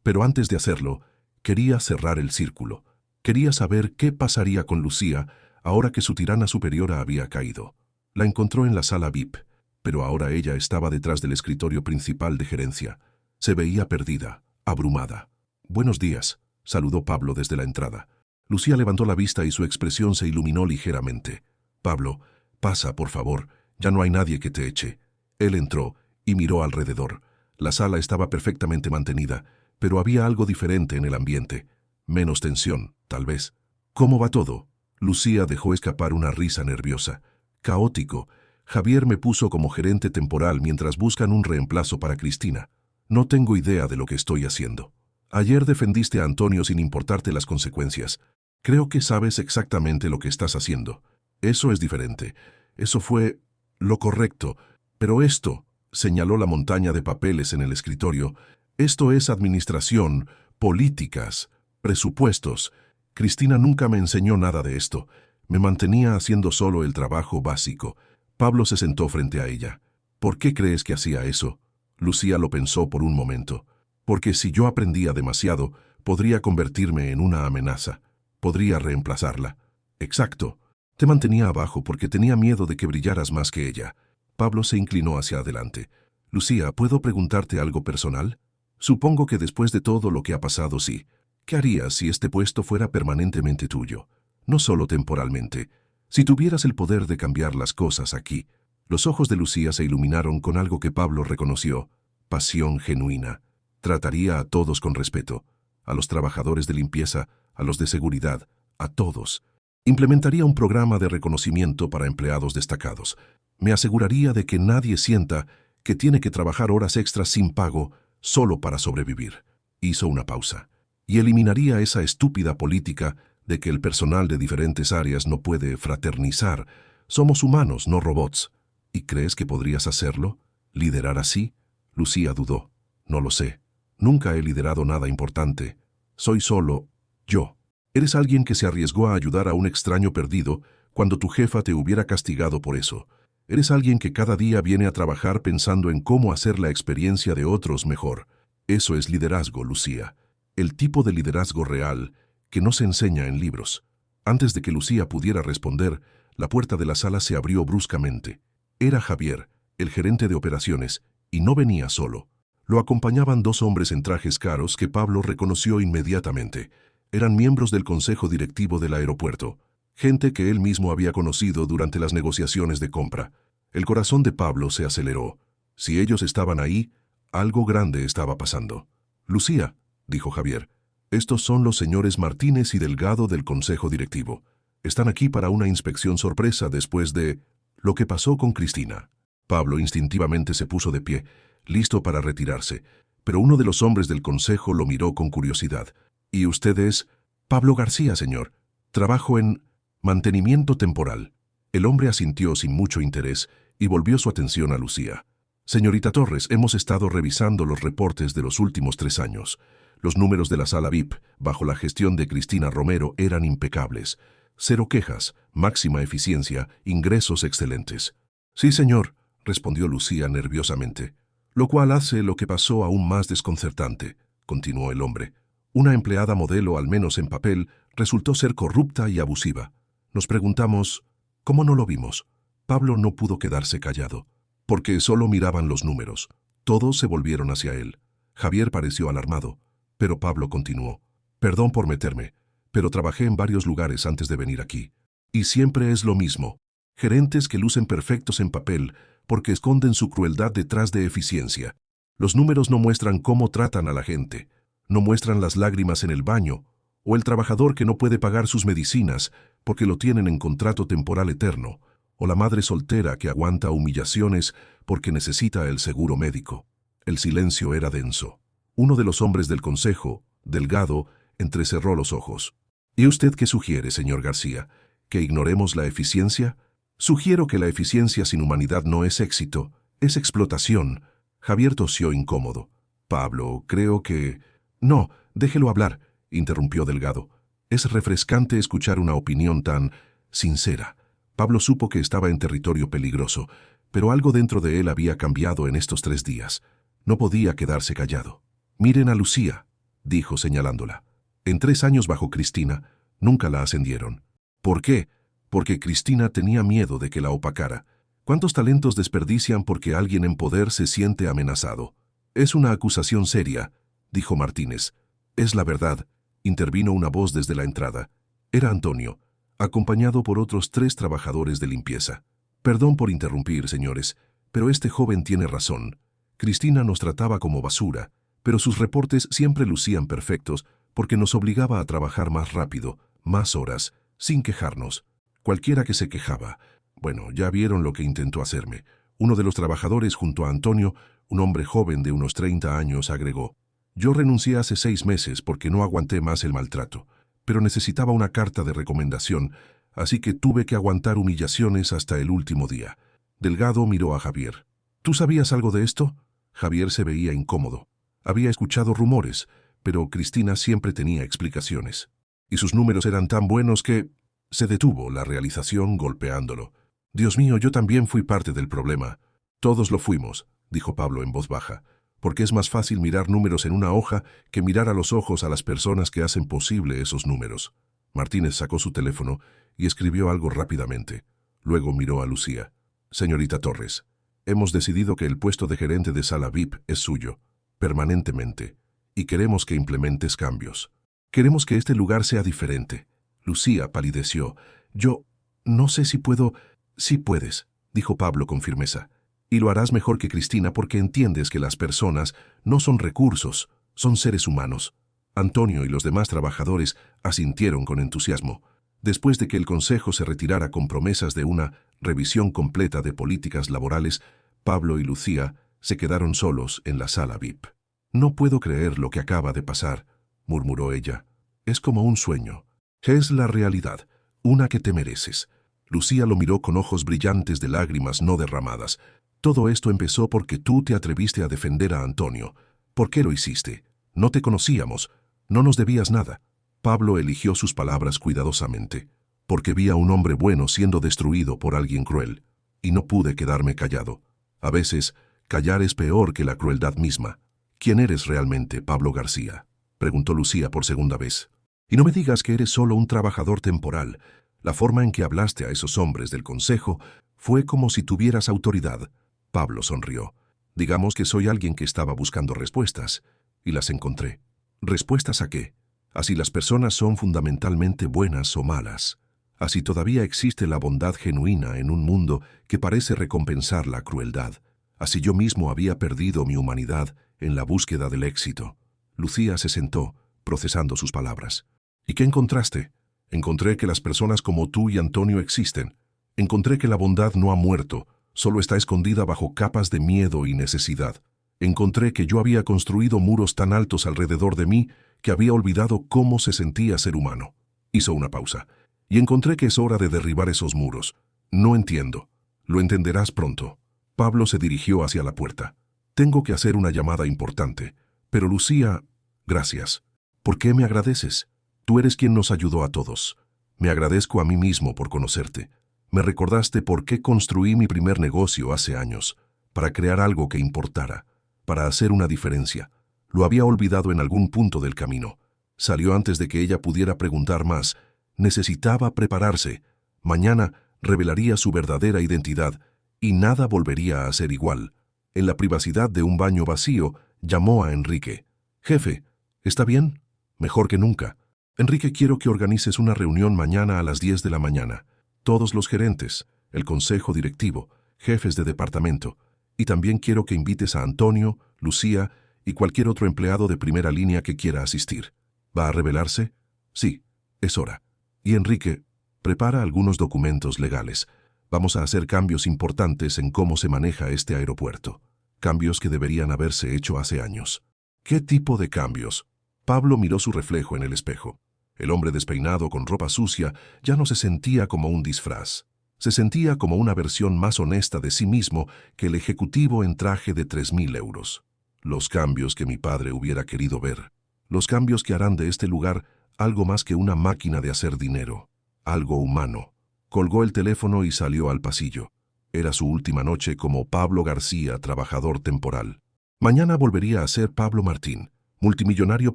Pero antes de hacerlo, quería cerrar el círculo. Quería saber qué pasaría con Lucía ahora que su tirana superiora había caído. La encontró en la sala VIP, pero ahora ella estaba detrás del escritorio principal de gerencia. Se veía perdida, abrumada. «Buenos días», saludó Pablo desde la entrada. Lucía levantó la vista y su expresión se iluminó ligeramente. «Pablo, pasa, por favor, ya no hay nadie que te eche». Él entró y miró alrededor. La sala estaba perfectamente mantenida, pero había algo diferente en el ambiente. Menos tensión, tal vez. «¿Cómo va todo?» Lucía dejó escapar una risa nerviosa. «Caótico. Javier me puso como gerente temporal mientras buscan un reemplazo para Cristina. No tengo idea de lo que estoy haciendo. Ayer defendiste a Antonio sin importarte las consecuencias. Creo que sabes exactamente lo que estás haciendo. Eso es diferente. Eso fue lo correcto. Pero esto», señaló la montaña de papeles en el escritorio, «esto es administración, políticas, presupuestos. Cristina nunca me enseñó nada de esto. Me mantenía haciendo solo el trabajo básico». Pablo se sentó frente a ella. «¿Por qué crees que hacía eso?» Lucía lo pensó por un momento. «Porque si yo aprendía demasiado, podría convertirme en una amenaza. Podría reemplazarla». «Exacto. Te mantenía abajo porque tenía miedo de que brillaras más que ella». Pablo se inclinó hacia adelante. «Lucía, ¿puedo preguntarte algo personal? Supongo que después de todo lo que ha pasado, sí. ¿Qué harías si este puesto fuera permanentemente tuyo? No solo temporalmente. Si tuvieras el poder de cambiar las cosas aquí». Los ojos de Lucía se iluminaron con algo que Pablo reconoció. Pasión genuina. Trataría a todos con respeto. A los trabajadores de limpieza, a los de seguridad, a todos. Implementaría un programa de reconocimiento para empleados destacados. Me aseguraría de que nadie sienta que tiene que trabajar horas extras sin pago solo para sobrevivir. Hizo una pausa. Y eliminaría esa estúpida política de que el personal de diferentes áreas no puede fraternizar. Somos humanos, no robots. ¿Y crees que podrías hacerlo? ¿Liderar así? Lucía dudó. No lo sé. Nunca he liderado nada importante. Soy solo yo. Eres alguien que se arriesgó a ayudar a un extraño perdido cuando tu jefa te hubiera castigado por eso. Eres alguien que cada día viene a trabajar pensando en cómo hacer la experiencia de otros mejor. Eso es liderazgo, Lucía. El tipo de liderazgo real que no se enseña en libros. Antes de que Lucía pudiera responder, la puerta de la sala se abrió bruscamente. Era Javier, el gerente de operaciones, y no venía solo. Lo acompañaban dos hombres en trajes caros que Pablo reconoció inmediatamente. Eran miembros del consejo directivo del aeropuerto, gente que él mismo había conocido durante las negociaciones de compra. El corazón de Pablo se aceleró. Si ellos estaban ahí, algo grande estaba pasando. «Lucía», dijo Javier, «estos son los señores Martínez y Delgado del consejo directivo. Están aquí para una inspección sorpresa después de lo que pasó con Cristina». Pablo instintivamente se puso de pie, listo para retirarse, pero uno de los hombres del consejo lo miró con curiosidad. «¿Y usted es?» «Pablo García, señor. Trabajo en mantenimiento temporal». El hombre asintió sin mucho interés y volvió su atención a Lucía. «Señorita Torres, hemos estado revisando los reportes de los últimos 3 años. Los números de la sala VIP, bajo la gestión de Cristina Romero, eran impecables. 0 quejas, máxima eficiencia, ingresos excelentes». «Sí, señor», respondió Lucía nerviosamente. «Lo cual hace lo que pasó aún más desconcertante», continuó el hombre. «Una empleada modelo, al menos en papel, resultó ser corrupta y abusiva. Nos preguntamos, ¿cómo no lo vimos?» Pablo no pudo quedarse callado, porque solo miraban los números. Todos se volvieron hacia él. Javier pareció alarmado, pero Pablo continuó. «Perdón por meterme, pero trabajé en varios lugares antes de venir aquí. Y siempre es lo mismo. Gerentes que lucen perfectos en papel porque esconden su crueldad detrás de eficiencia. Los números no muestran cómo tratan a la gente, no muestran las lágrimas en el baño, o el trabajador que no puede pagar sus medicinas porque lo tienen en contrato temporal eterno, o la madre soltera que aguanta humillaciones porque necesita el seguro médico». El silencio era denso. Uno de los hombres del consejo, Delgado, entrecerró los ojos. «¿Y usted qué sugiere, señor García? ¿Que ignoremos la eficiencia?» «Sugiero que la eficiencia sin humanidad no es éxito, es explotación». Javier tosió incómodo. «Pablo, creo que...» «No, déjelo hablar», interrumpió Delgado. «Es refrescante escuchar una opinión tan sincera». Pablo supo que estaba en territorio peligroso, pero algo dentro de él había cambiado en estos 3 días. No podía quedarse callado. «Miren a Lucía», dijo señalándola. «En 3 años bajo Cristina, nunca la ascendieron. ¿Por qué? Porque Cristina tenía miedo de que la opacara. ¿Cuántos talentos desperdician porque alguien en poder se siente amenazado?» «Es una acusación seria», dijo Martínez. «Es la verdad», intervino una voz desde la entrada. Era Antonio, acompañado por otros 3 trabajadores de limpieza. «Perdón por interrumpir, señores, pero este joven tiene razón. Cristina nos trataba como basura, pero sus reportes siempre lucían perfectos porque nos obligaba a trabajar más rápido, más horas, sin quejarnos. Cualquiera que se quejaba. Bueno, ya vieron lo que intentó hacerme». Uno de los trabajadores junto a Antonio, un hombre joven de unos 30 años, agregó. «Yo renuncié hace 6 meses porque no aguanté más el maltrato, pero necesitaba una carta de recomendación, así que tuve que aguantar humillaciones hasta el último día». Delgado miró a Javier. «¿Tú sabías algo de esto?» Javier se veía incómodo. Había escuchado rumores, pero Cristina siempre tenía explicaciones. Y sus números eran tan buenos que... Se detuvo la realización golpeándolo. «Dios mío, yo también fui parte del problema». «Todos lo fuimos», dijo Pablo en voz baja, «porque es más fácil mirar números en una hoja que mirar a los ojos a las personas que hacen posible esos números». Martínez sacó su teléfono y escribió algo rápidamente. Luego miró a Lucía. «Señorita Torres, hemos decidido que el puesto de gerente de sala VIP es suyo, permanentemente, y queremos que implementes cambios. Queremos que este lugar sea diferente». Lucía palideció. «Yo no sé si puedo...» «Sí puedes», dijo Pablo con firmeza. «Y lo harás mejor que Cristina porque entiendes que las personas no son recursos, son seres humanos». Antonio y los demás trabajadores asintieron con entusiasmo. Después de que el consejo se retirara con promesas de una revisión completa de políticas laborales, Pablo y Lucía se quedaron solos en la sala VIP. «No puedo creer lo que acaba de pasar», murmuró ella. «Es como un sueño. Es la realidad, una que te mereces». Lucía lo miró con ojos brillantes de lágrimas no derramadas. «Todo esto empezó porque tú te atreviste a defender a Antonio. ¿Por qué lo hiciste? No te conocíamos. No nos debías nada». Pablo eligió sus palabras cuidadosamente. «Porque vi a un hombre bueno siendo destruido por alguien cruel. Y no pude quedarme callado. A veces, callar es peor que la crueldad misma». «¿Quién eres realmente, Pablo García?», preguntó Lucía por segunda vez. «Y no me digas que eres solo un trabajador temporal. La forma en que hablaste a esos hombres del consejo fue como si tuvieras autoridad». Pablo sonrió. Digamos que soy alguien que estaba buscando respuestas, y las encontré. ¿Respuestas a qué? A si las personas son fundamentalmente buenas o malas. A si todavía existe la bondad genuina en un mundo que parece recompensar la crueldad. A si yo mismo había perdido mi humanidad en la búsqueda del éxito. Lucía se sentó, procesando sus palabras. ¿Y qué encontraste? Encontré que las personas como tú y Antonio existen. Encontré que la bondad no ha muerto, solo está escondida bajo capas de miedo y necesidad. Encontré que yo había construido muros tan altos alrededor de mí que había olvidado cómo se sentía ser humano. Hizo una pausa. Y encontré que es hora de derribar esos muros. No entiendo. Lo entenderás pronto. Pablo se dirigió hacia la puerta. Tengo que hacer una llamada importante. Pero Lucía, gracias. ¿Por qué me agradeces? Tú eres quien nos ayudó a todos. Me agradezco a mí mismo por conocerte. Me recordaste por qué construí mi primer negocio hace años, para crear algo que importara, para hacer una diferencia. Lo había olvidado en algún punto del camino. Salió antes de que ella pudiera preguntar más. Necesitaba prepararse. Mañana revelaría su verdadera identidad y nada volvería a ser igual. En la privacidad de un baño vacío, llamó a Enrique. Jefe, ¿está bien? Mejor que nunca. Enrique, quiero que organices una reunión mañana a las 10 de la mañana. Todos los gerentes, el consejo directivo, jefes de departamento, y también quiero que invites a Antonio, Lucía y cualquier otro empleado de primera línea que quiera asistir. ¿Va a revelarse? Sí, es hora. Y Enrique, prepara algunos documentos legales. Vamos a hacer cambios importantes en cómo se maneja este aeropuerto. Cambios que deberían haberse hecho hace años. ¿Qué tipo de cambios? Pablo miró su reflejo en el espejo. El hombre despeinado con ropa sucia ya no se sentía como un disfraz. Se sentía como una versión más honesta de sí mismo que el ejecutivo en traje de 3.000 euros. Los cambios que mi padre hubiera querido ver. Los cambios que harán de este lugar algo más que una máquina de hacer dinero. Algo humano. Colgó el teléfono y salió al pasillo. Era su última noche como Pablo García, trabajador temporal. Mañana volvería a ser Pablo Martín, multimillonario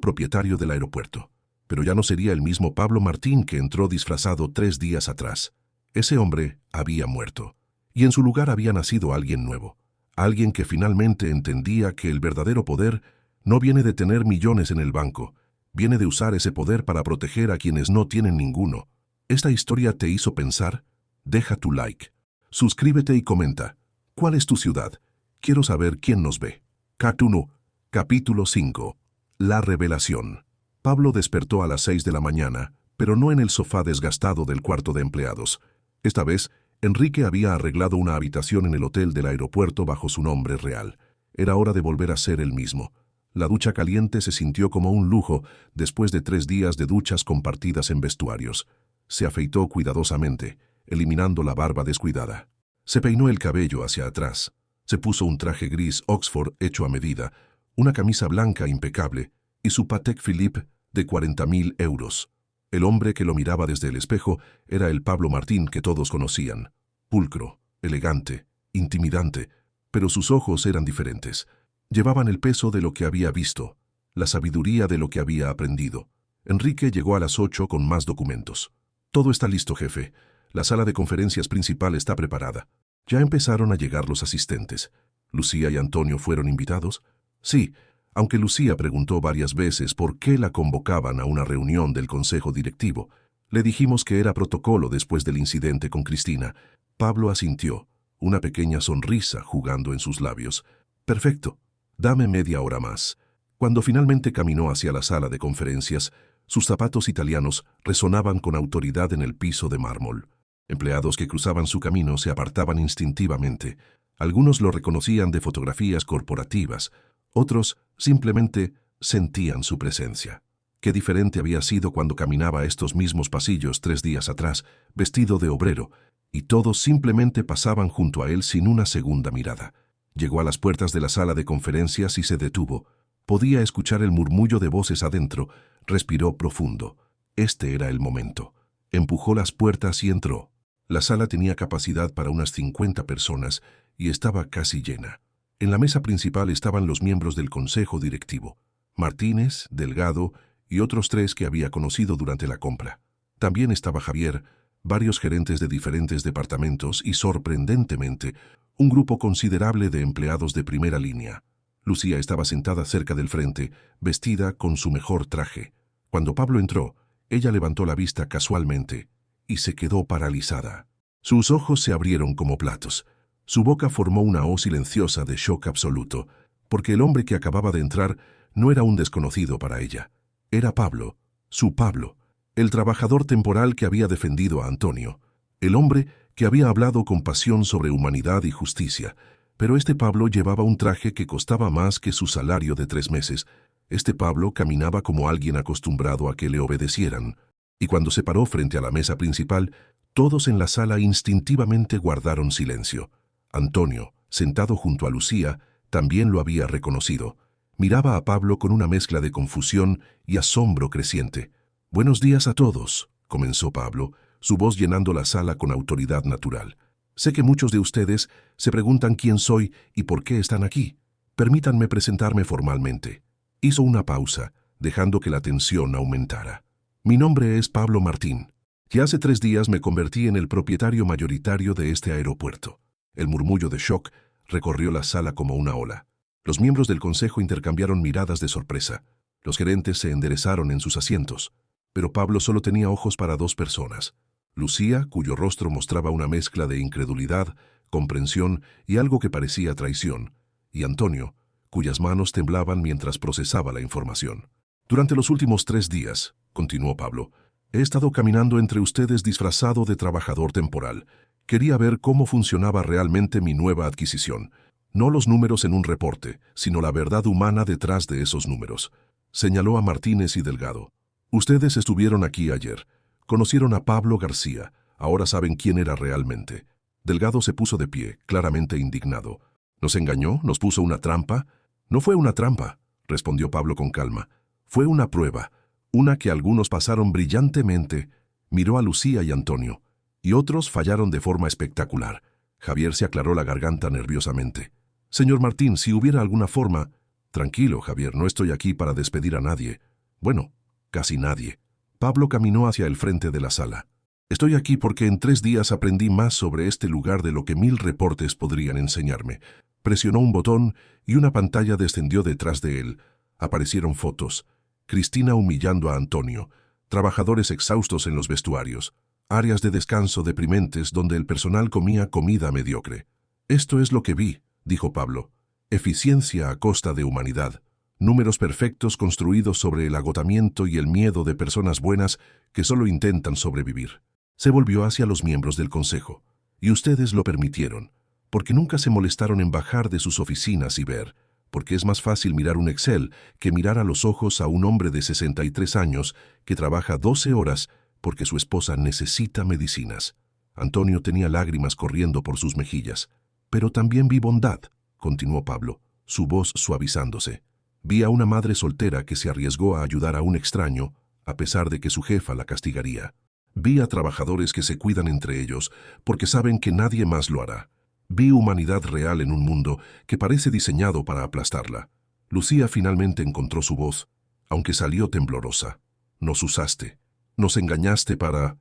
propietario del aeropuerto. Pero ya no sería el mismo Pablo Martín que entró disfrazado 3 días atrás. Ese hombre había muerto, y en su lugar había nacido alguien nuevo. Alguien que finalmente entendía que el verdadero poder no viene de tener millones en el banco, viene de usar ese poder para proteger a quienes no tienen ninguno. ¿Esta historia te hizo pensar? Deja tu like. Suscríbete y comenta. ¿Cuál es tu ciudad? Quiero saber quién nos ve. Cartoon, capítulo 5. La revelación. Pablo despertó a las 6 de la mañana, pero no en el sofá desgastado del cuarto de empleados. Esta vez, Enrique había arreglado una habitación en el hotel del aeropuerto bajo su nombre real. Era hora de volver a ser el mismo. La ducha caliente se sintió como un lujo después de 3 días de duchas compartidas en vestuarios. Se afeitó cuidadosamente, eliminando la barba descuidada. Se peinó el cabello hacia atrás. Se puso un traje gris Oxford hecho a medida, una camisa blanca impecable y su Patek Philippe de 40.000 euros. El hombre que lo miraba desde el espejo era el Pablo Martín que todos conocían. Pulcro, elegante, intimidante, pero sus ojos eran diferentes. Llevaban el peso de lo que había visto, la sabiduría de lo que había aprendido. Enrique llegó a las 8 con más documentos. Todo está listo, jefe. La sala de conferencias principal está preparada. Ya empezaron a llegar los asistentes. ¿Lucía y Antonio fueron invitados? Sí, aunque Lucía preguntó varias veces por qué la convocaban a una reunión del consejo directivo. Le dijimos que era protocolo después del incidente con Cristina. Pablo asintió, una pequeña sonrisa jugando en sus labios. Perfecto, dame media hora más. Cuando finalmente caminó hacia la sala de conferencias, sus zapatos italianos resonaban con autoridad en el piso de mármol. Empleados que cruzaban su camino se apartaban instintivamente. Algunos lo reconocían de fotografías corporativas, otros simplemente sentían su presencia. Qué diferente había sido cuando caminaba estos mismos pasillos 3 días atrás, vestido de obrero, y todos simplemente pasaban junto a él sin una segunda mirada. Llegó a las puertas de la sala de conferencias y se detuvo. Podía escuchar el murmullo de voces adentro. Respiró profundo. Este era el momento. Empujó las puertas y entró. La sala tenía capacidad para unas 50 personas y estaba casi llena. En la mesa principal estaban los miembros del consejo directivo, Martínez, Delgado y otros 3 que había conocido durante la compra. También estaba Javier, varios gerentes de diferentes departamentos y, sorprendentemente, un grupo considerable de empleados de primera línea. Lucía estaba sentada cerca del frente, vestida con su mejor traje. Cuando Pablo entró, ella levantó la vista casualmente y se quedó paralizada. Sus ojos se abrieron como platos. Su boca formó una O silenciosa de shock absoluto, porque el hombre que acababa de entrar no era un desconocido para ella. Era Pablo, su Pablo, el trabajador temporal que había defendido a Antonio, el hombre que había hablado con pasión sobre humanidad y justicia. Pero este Pablo llevaba un traje que costaba más que su salario de 3 meses. Este Pablo caminaba como alguien acostumbrado a que le obedecieran. Y cuando se paró frente a la mesa principal, todos en la sala instintivamente guardaron silencio. Antonio, sentado junto a Lucía, también lo había reconocido. Miraba a Pablo con una mezcla de confusión y asombro creciente. «Buenos días a todos», comenzó Pablo, su voz llenando la sala con autoridad natural. «Sé que muchos de ustedes se preguntan quién soy y por qué están aquí. Permítanme presentarme formalmente». Hizo una pausa, dejando que la tensión aumentara. «Mi nombre es Pablo Martín, y hace 3 días me convertí en el propietario mayoritario de este aeropuerto». El murmullo de shock recorrió la sala como una ola. Los miembros del consejo intercambiaron miradas de sorpresa. Los gerentes se enderezaron en sus asientos. Pero Pablo solo tenía ojos para 2 personas. Lucía, cuyo rostro mostraba una mezcla de incredulidad, comprensión y algo que parecía traición, y Antonio, cuyas manos temblaban mientras procesaba la información. «Durante los últimos 3 días», continuó Pablo, «he estado caminando entre ustedes disfrazado de trabajador temporal. Quería ver cómo funcionaba realmente mi nueva adquisición. No los números en un reporte, sino la verdad humana detrás de esos números». Señaló a Martínez y Delgado. «Ustedes estuvieron aquí ayer. Conocieron a Pablo García. Ahora saben quién era realmente». Delgado se puso de pie, claramente indignado. «¿Nos engañó? ¿Nos puso una trampa?» «No fue una trampa», respondió Pablo con calma. «Fue una prueba, una que algunos pasaron brillantemente». Miró a Lucía y Antonio, y otros fallaron de forma espectacular. Javier se aclaró la garganta nerviosamente. «Señor Martín, si hubiera alguna forma...» «Tranquilo, Javier, no estoy aquí para despedir a nadie». «Bueno, casi nadie». Pablo caminó hacia el frente de la sala. «Estoy aquí porque en 3 días aprendí más sobre este lugar de lo que 1000 reportes podrían enseñarme». Presionó un botón y una pantalla descendió detrás de él. Aparecieron fotos. Cristina humillando a Antonio, trabajadores exhaustos en los vestuarios, áreas de descanso deprimentes donde el personal comía comida mediocre. «Esto es lo que vi», dijo Pablo. «Eficiencia a costa de humanidad. Números perfectos construidos sobre el agotamiento y el miedo de personas buenas que solo intentan sobrevivir». Se volvió hacia los miembros del consejo. «Y ustedes lo permitieron, porque nunca se molestaron en bajar de sus oficinas y ver, porque es más fácil mirar un Excel que mirar a los ojos a un hombre de 63 años que trabaja 12 horas porque su esposa necesita medicinas». Antonio tenía lágrimas corriendo por sus mejillas. «Pero también vi bondad», continuó Pablo, su voz suavizándose. «Vi a una madre soltera que se arriesgó a ayudar a un extraño, a pesar de que su jefa la castigaría. Vi a trabajadores que se cuidan entre ellos, porque saben que nadie más lo hará. Vi humanidad real en un mundo que parece diseñado para aplastarla». Lucía finalmente encontró su voz, aunque salió temblorosa. «Nos usaste. Nos engañaste para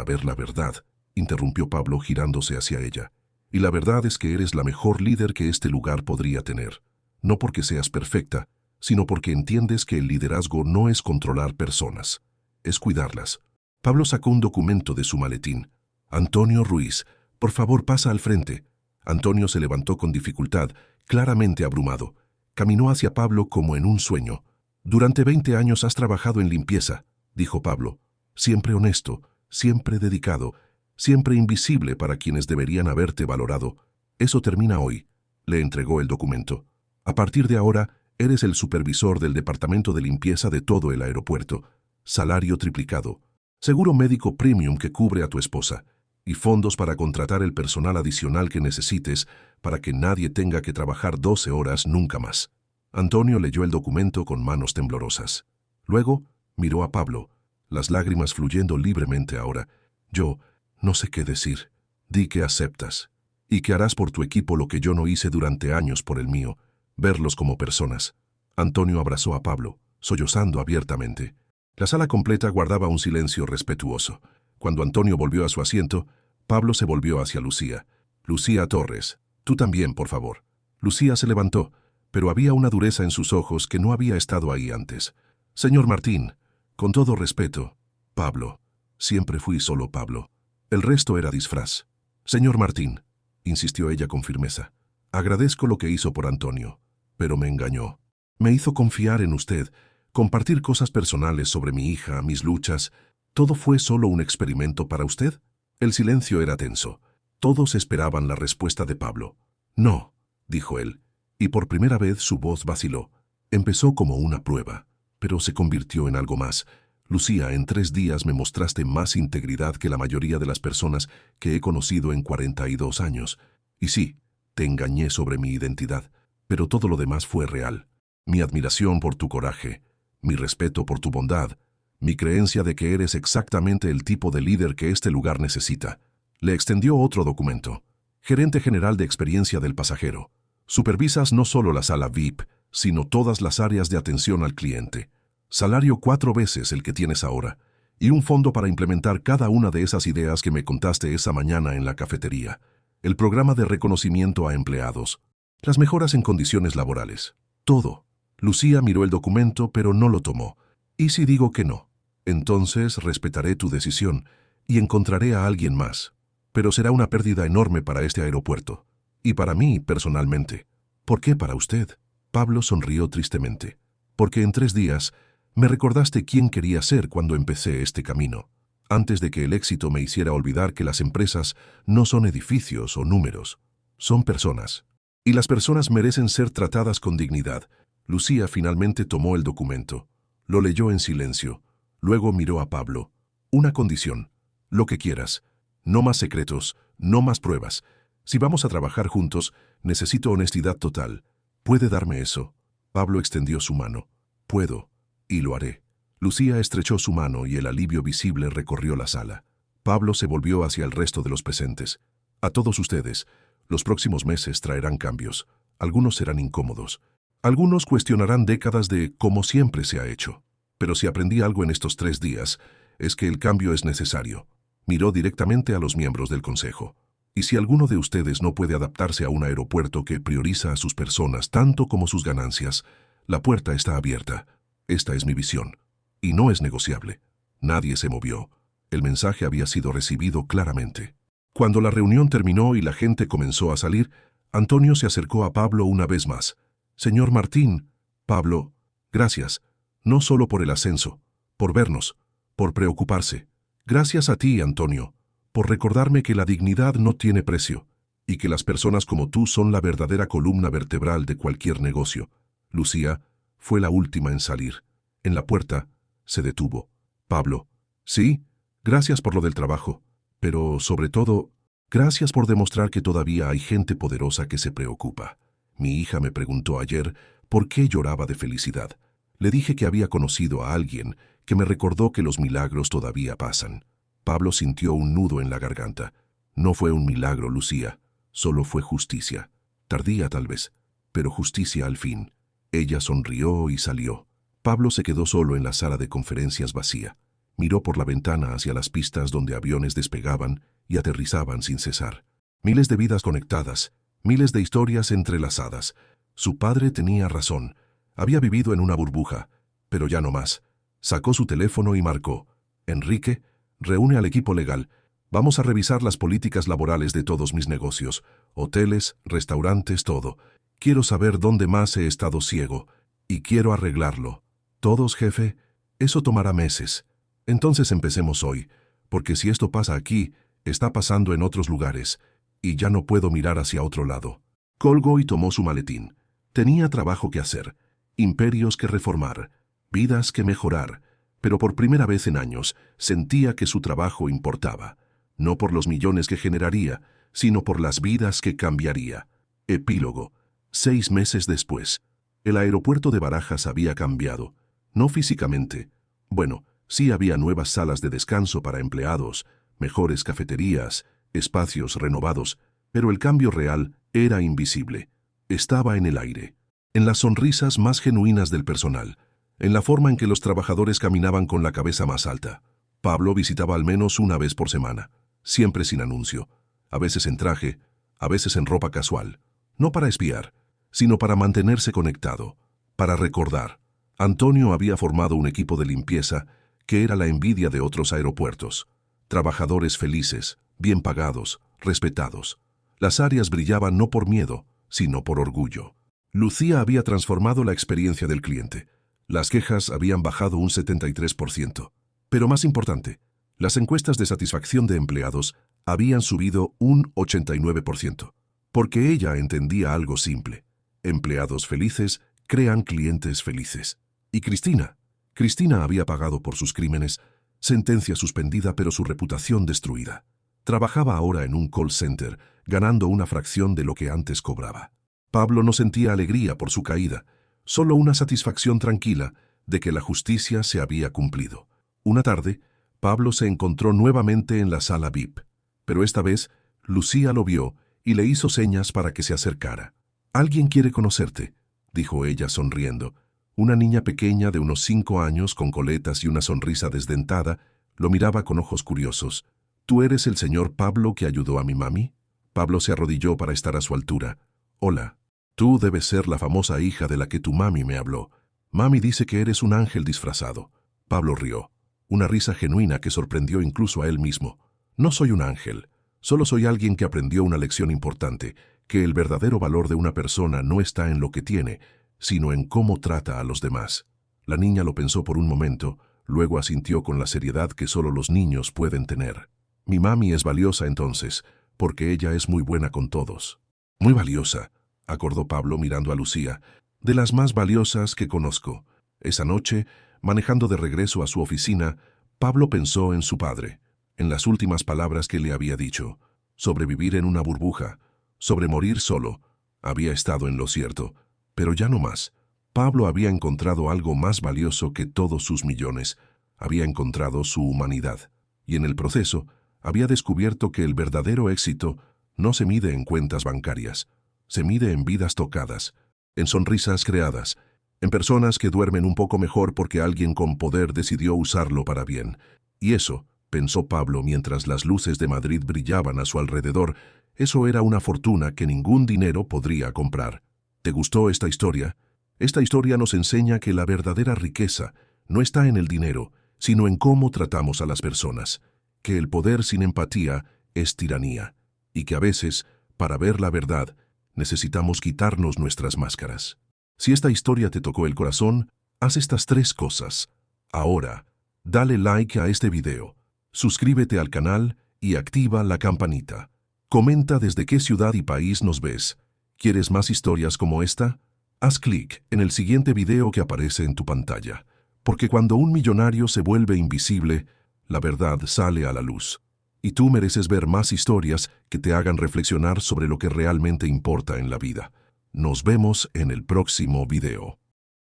ver la verdad», interrumpió Pablo girándose hacia ella. «Y la verdad es que eres la mejor líder que este lugar podría tener. No porque seas perfecta, sino porque entiendes que el liderazgo no es controlar personas, es cuidarlas». Pablo sacó un documento de su maletín. «Antonio Ruiz, por favor pasa al frente». Antonio se levantó con dificultad, claramente abrumado. Caminó hacia Pablo como en un sueño. «Durante 20 años has trabajado en limpieza», dijo Pablo. «Siempre honesto, siempre dedicado, siempre invisible para quienes deberían haberte valorado. Eso termina hoy». Le entregó el documento. «A partir de ahora, eres el supervisor del departamento de limpieza de todo el aeropuerto. Salario triplicado. Seguro médico premium que cubre a tu esposa. Y fondos para contratar el personal adicional que necesites para que nadie tenga que trabajar 12 horas nunca más». Antonio leyó el documento con manos temblorosas. Luego miró a Pablo, las lágrimas fluyendo libremente ahora. «Yo no sé qué decir. Di que aceptas y que harás por tu equipo lo que yo no hice durante años por el mío, verlos como personas». Antonio abrazó a Pablo, sollozando abiertamente. La sala completa guardaba un silencio respetuoso. Cuando Antonio volvió a su asiento, Pablo se volvió hacia Lucía. Lucía Torres, tú también, por favor. Lucía se levantó, pero había una dureza en sus ojos que no había estado ahí antes. Señor Martín, con todo respeto, Pablo. Siempre fui solo Pablo. El resto era disfraz. Señor Martín, insistió ella con firmeza, agradezco lo que hizo por Antonio, pero me engañó. Me hizo confiar en usted, compartir cosas personales sobre mi hija, mis luchas. ¿Todo fue solo un experimento para usted? El silencio era tenso. Todos esperaban la respuesta de Pablo. No, dijo él, y por primera vez su voz vaciló. Empezó como una prueba, pero se convirtió en algo más. Lucía, en 3 días me mostraste más integridad que la mayoría de las personas que he conocido en 42 años. Y sí, te engañé sobre mi identidad, pero todo lo demás fue real. Mi admiración por tu coraje, mi respeto por tu bondad, mi creencia de que eres exactamente el tipo de líder que este lugar necesita. Le extendió otro documento. Gerente general de experiencia del pasajero. Supervisas no solo la sala VIP, sino todas las áreas de atención al cliente. Salario 4 veces el que tienes ahora, y un fondo para implementar cada una de esas ideas que me contaste esa mañana en la cafetería. El programa de reconocimiento a empleados. Las mejoras en condiciones laborales. Todo. Lucía miró el documento, pero no lo tomó. ¿Y si digo que no? Entonces respetaré tu decisión y encontraré a alguien más. Pero será una pérdida enorme para este aeropuerto. Y para mí, personalmente. ¿Por qué para usted? Pablo sonrió tristemente. Porque en 3 días me recordaste quién quería ser cuando empecé este camino. Antes de que el éxito me hiciera olvidar que las empresas no son edificios o números. Son personas. Y las personas merecen ser tratadas con dignidad. Lucía finalmente tomó el documento. Lo leyó en silencio. Luego miró a Pablo. Una condición. Lo que quieras. No más secretos, no más pruebas. Si vamos a trabajar juntos, necesito honestidad total. ¿Puede darme eso? Pablo extendió su mano. Puedo, y lo haré. Lucía estrechó su mano y el alivio visible recorrió la sala. Pablo se volvió hacia el resto de los presentes. A todos ustedes, los próximos meses traerán cambios. Algunos serán incómodos. Algunos cuestionarán décadas de cómo siempre se ha hecho. Pero si aprendí algo en estos 3 días, es que el cambio es necesario. Miró directamente a los miembros del consejo. Y si alguno de ustedes no puede adaptarse a un aeropuerto que prioriza a sus personas tanto como sus ganancias, la puerta está abierta. Esta es mi visión. Y no es negociable. Nadie se movió. El mensaje había sido recibido claramente. Cuando la reunión terminó y la gente comenzó a salir, Antonio se acercó a Pablo una vez más. Señor Martín, Pablo, gracias. No solo por el ascenso, por vernos, por preocuparse. Gracias a ti, Antonio, por recordarme que la dignidad no tiene precio y que las personas como tú son la verdadera columna vertebral de cualquier negocio. Lucía fue la última en salir. En la puerta se detuvo. Pablo, sí, gracias por lo del trabajo, pero sobre todo, gracias por demostrar que todavía hay gente poderosa que se preocupa. Mi hija me preguntó ayer por qué lloraba de felicidad. Le dije que había conocido a alguien que me recordó que los milagros todavía pasan. Pablo sintió un nudo en la garganta. No fue un milagro, Lucía, solo fue justicia. Tardía tal vez, pero justicia al fin. Ella sonrió y salió. Pablo se quedó solo en la sala de conferencias vacía. Miró por la ventana hacia las pistas donde aviones despegaban y aterrizaban sin cesar. Miles de vidas conectadas, miles de historias entrelazadas. Su padre tenía razón. Había vivido en una burbuja, pero ya no más. Sacó su teléfono y marcó. Enrique, reúne al equipo legal. Vamos a revisar las políticas laborales de todos mis negocios. Hoteles, restaurantes, todo. Quiero saber dónde más he estado ciego. Y quiero arreglarlo. ¿Todos, jefe? Eso tomará meses. Entonces empecemos hoy, porque si esto pasa aquí, está pasando en otros lugares, y ya no puedo mirar hacia otro lado. Colgó y tomó su maletín. Tenía trabajo que hacer, imperios que reformar, vidas que mejorar, pero por primera vez en años sentía que su trabajo importaba, no por los millones que generaría, sino por las vidas que cambiaría. Epílogo. 6 meses después. El aeropuerto de Barajas había cambiado, no físicamente. Bueno, sí había nuevas salas de descanso para empleados, mejores cafeterías, espacios renovados, pero el cambio real era invisible. Estaba en el aire, en las sonrisas más genuinas del personal, en la forma en que los trabajadores caminaban con la cabeza más alta. Pablo visitaba al menos una vez por semana, siempre sin anuncio, a veces en traje, a veces en ropa casual, no para espiar, sino para mantenerse conectado, para recordar. Antonio había formado un equipo de limpieza que era la envidia de otros aeropuertos. Trabajadores felices, bien pagados, respetados. Las áreas brillaban no por miedo, sino por orgullo. Lucía había transformado la experiencia del cliente. Las quejas habían bajado un 73%. Pero más importante, las encuestas de satisfacción de empleados habían subido un 89%. Porque ella entendía algo simple. Empleados felices crean clientes felices. Y Cristina había pagado por sus crímenes, sentencia suspendida pero su reputación destruida. Trabajaba ahora en un call center, ganando una fracción de lo que antes cobraba. Pablo no sentía alegría por su caída, solo una satisfacción tranquila de que la justicia se había cumplido. Una tarde, Pablo se encontró nuevamente en la sala VIP, pero esta vez Lucía lo vio y le hizo señas para que se acercara. «Alguien quiere conocerte», dijo ella sonriendo. Una niña pequeña de unos 5 años con coletas y una sonrisa desdentada lo miraba con ojos curiosos. «¿Tú eres el señor Pablo que ayudó a mi mami?» Pablo se arrodilló para estar a su altura. «Hola, tú debes ser la famosa hija de la que tu mami me habló. Mami dice que eres un ángel disfrazado». Pablo rió, una risa genuina que sorprendió incluso a él mismo. «No soy un ángel, solo soy alguien que aprendió una lección importante, que el verdadero valor de una persona no está en lo que tiene, sino en cómo trata a los demás». La niña lo pensó por un momento, luego asintió con la seriedad que solo los niños pueden tener. «Mi mami es valiosa entonces, porque ella es muy buena con todos». «Muy valiosa», acordó Pablo mirando a Lucía, «de las más valiosas que conozco». Esa noche, manejando de regreso a su oficina, Pablo pensó en su padre, en las últimas palabras que le había dicho. Sobrevivir en una burbuja, sobre morir solo, había estado en lo cierto, pero ya no más. Pablo había encontrado algo más valioso que todos sus millones, había encontrado su humanidad, y en el proceso había descubierto que el verdadero éxito no se mide en cuentas bancarias, se mide en vidas tocadas, en sonrisas creadas, en personas que duermen un poco mejor porque alguien con poder decidió usarlo para bien. Y eso, pensó Pablo mientras las luces de Madrid brillaban a su alrededor, eso era una fortuna que ningún dinero podría comprar. ¿Te gustó esta historia? Esta historia nos enseña que la verdadera riqueza no está en el dinero, sino en cómo tratamos a las personas, que el poder sin empatía es tiranía, y que a veces, para ver la verdad, necesitamos quitarnos nuestras máscaras. Si esta historia te tocó el corazón, haz estas 3 cosas. Ahora, dale like a este video, suscríbete al canal y activa la campanita. Comenta desde qué ciudad y país nos ves. ¿Quieres más historias como esta? Haz clic en el siguiente video que aparece en tu pantalla, porque cuando un millonario se vuelve invisible, la verdad sale a la luz. Y tú mereces ver más historias que te hagan reflexionar sobre lo que realmente importa en la vida. Nos vemos en el próximo video.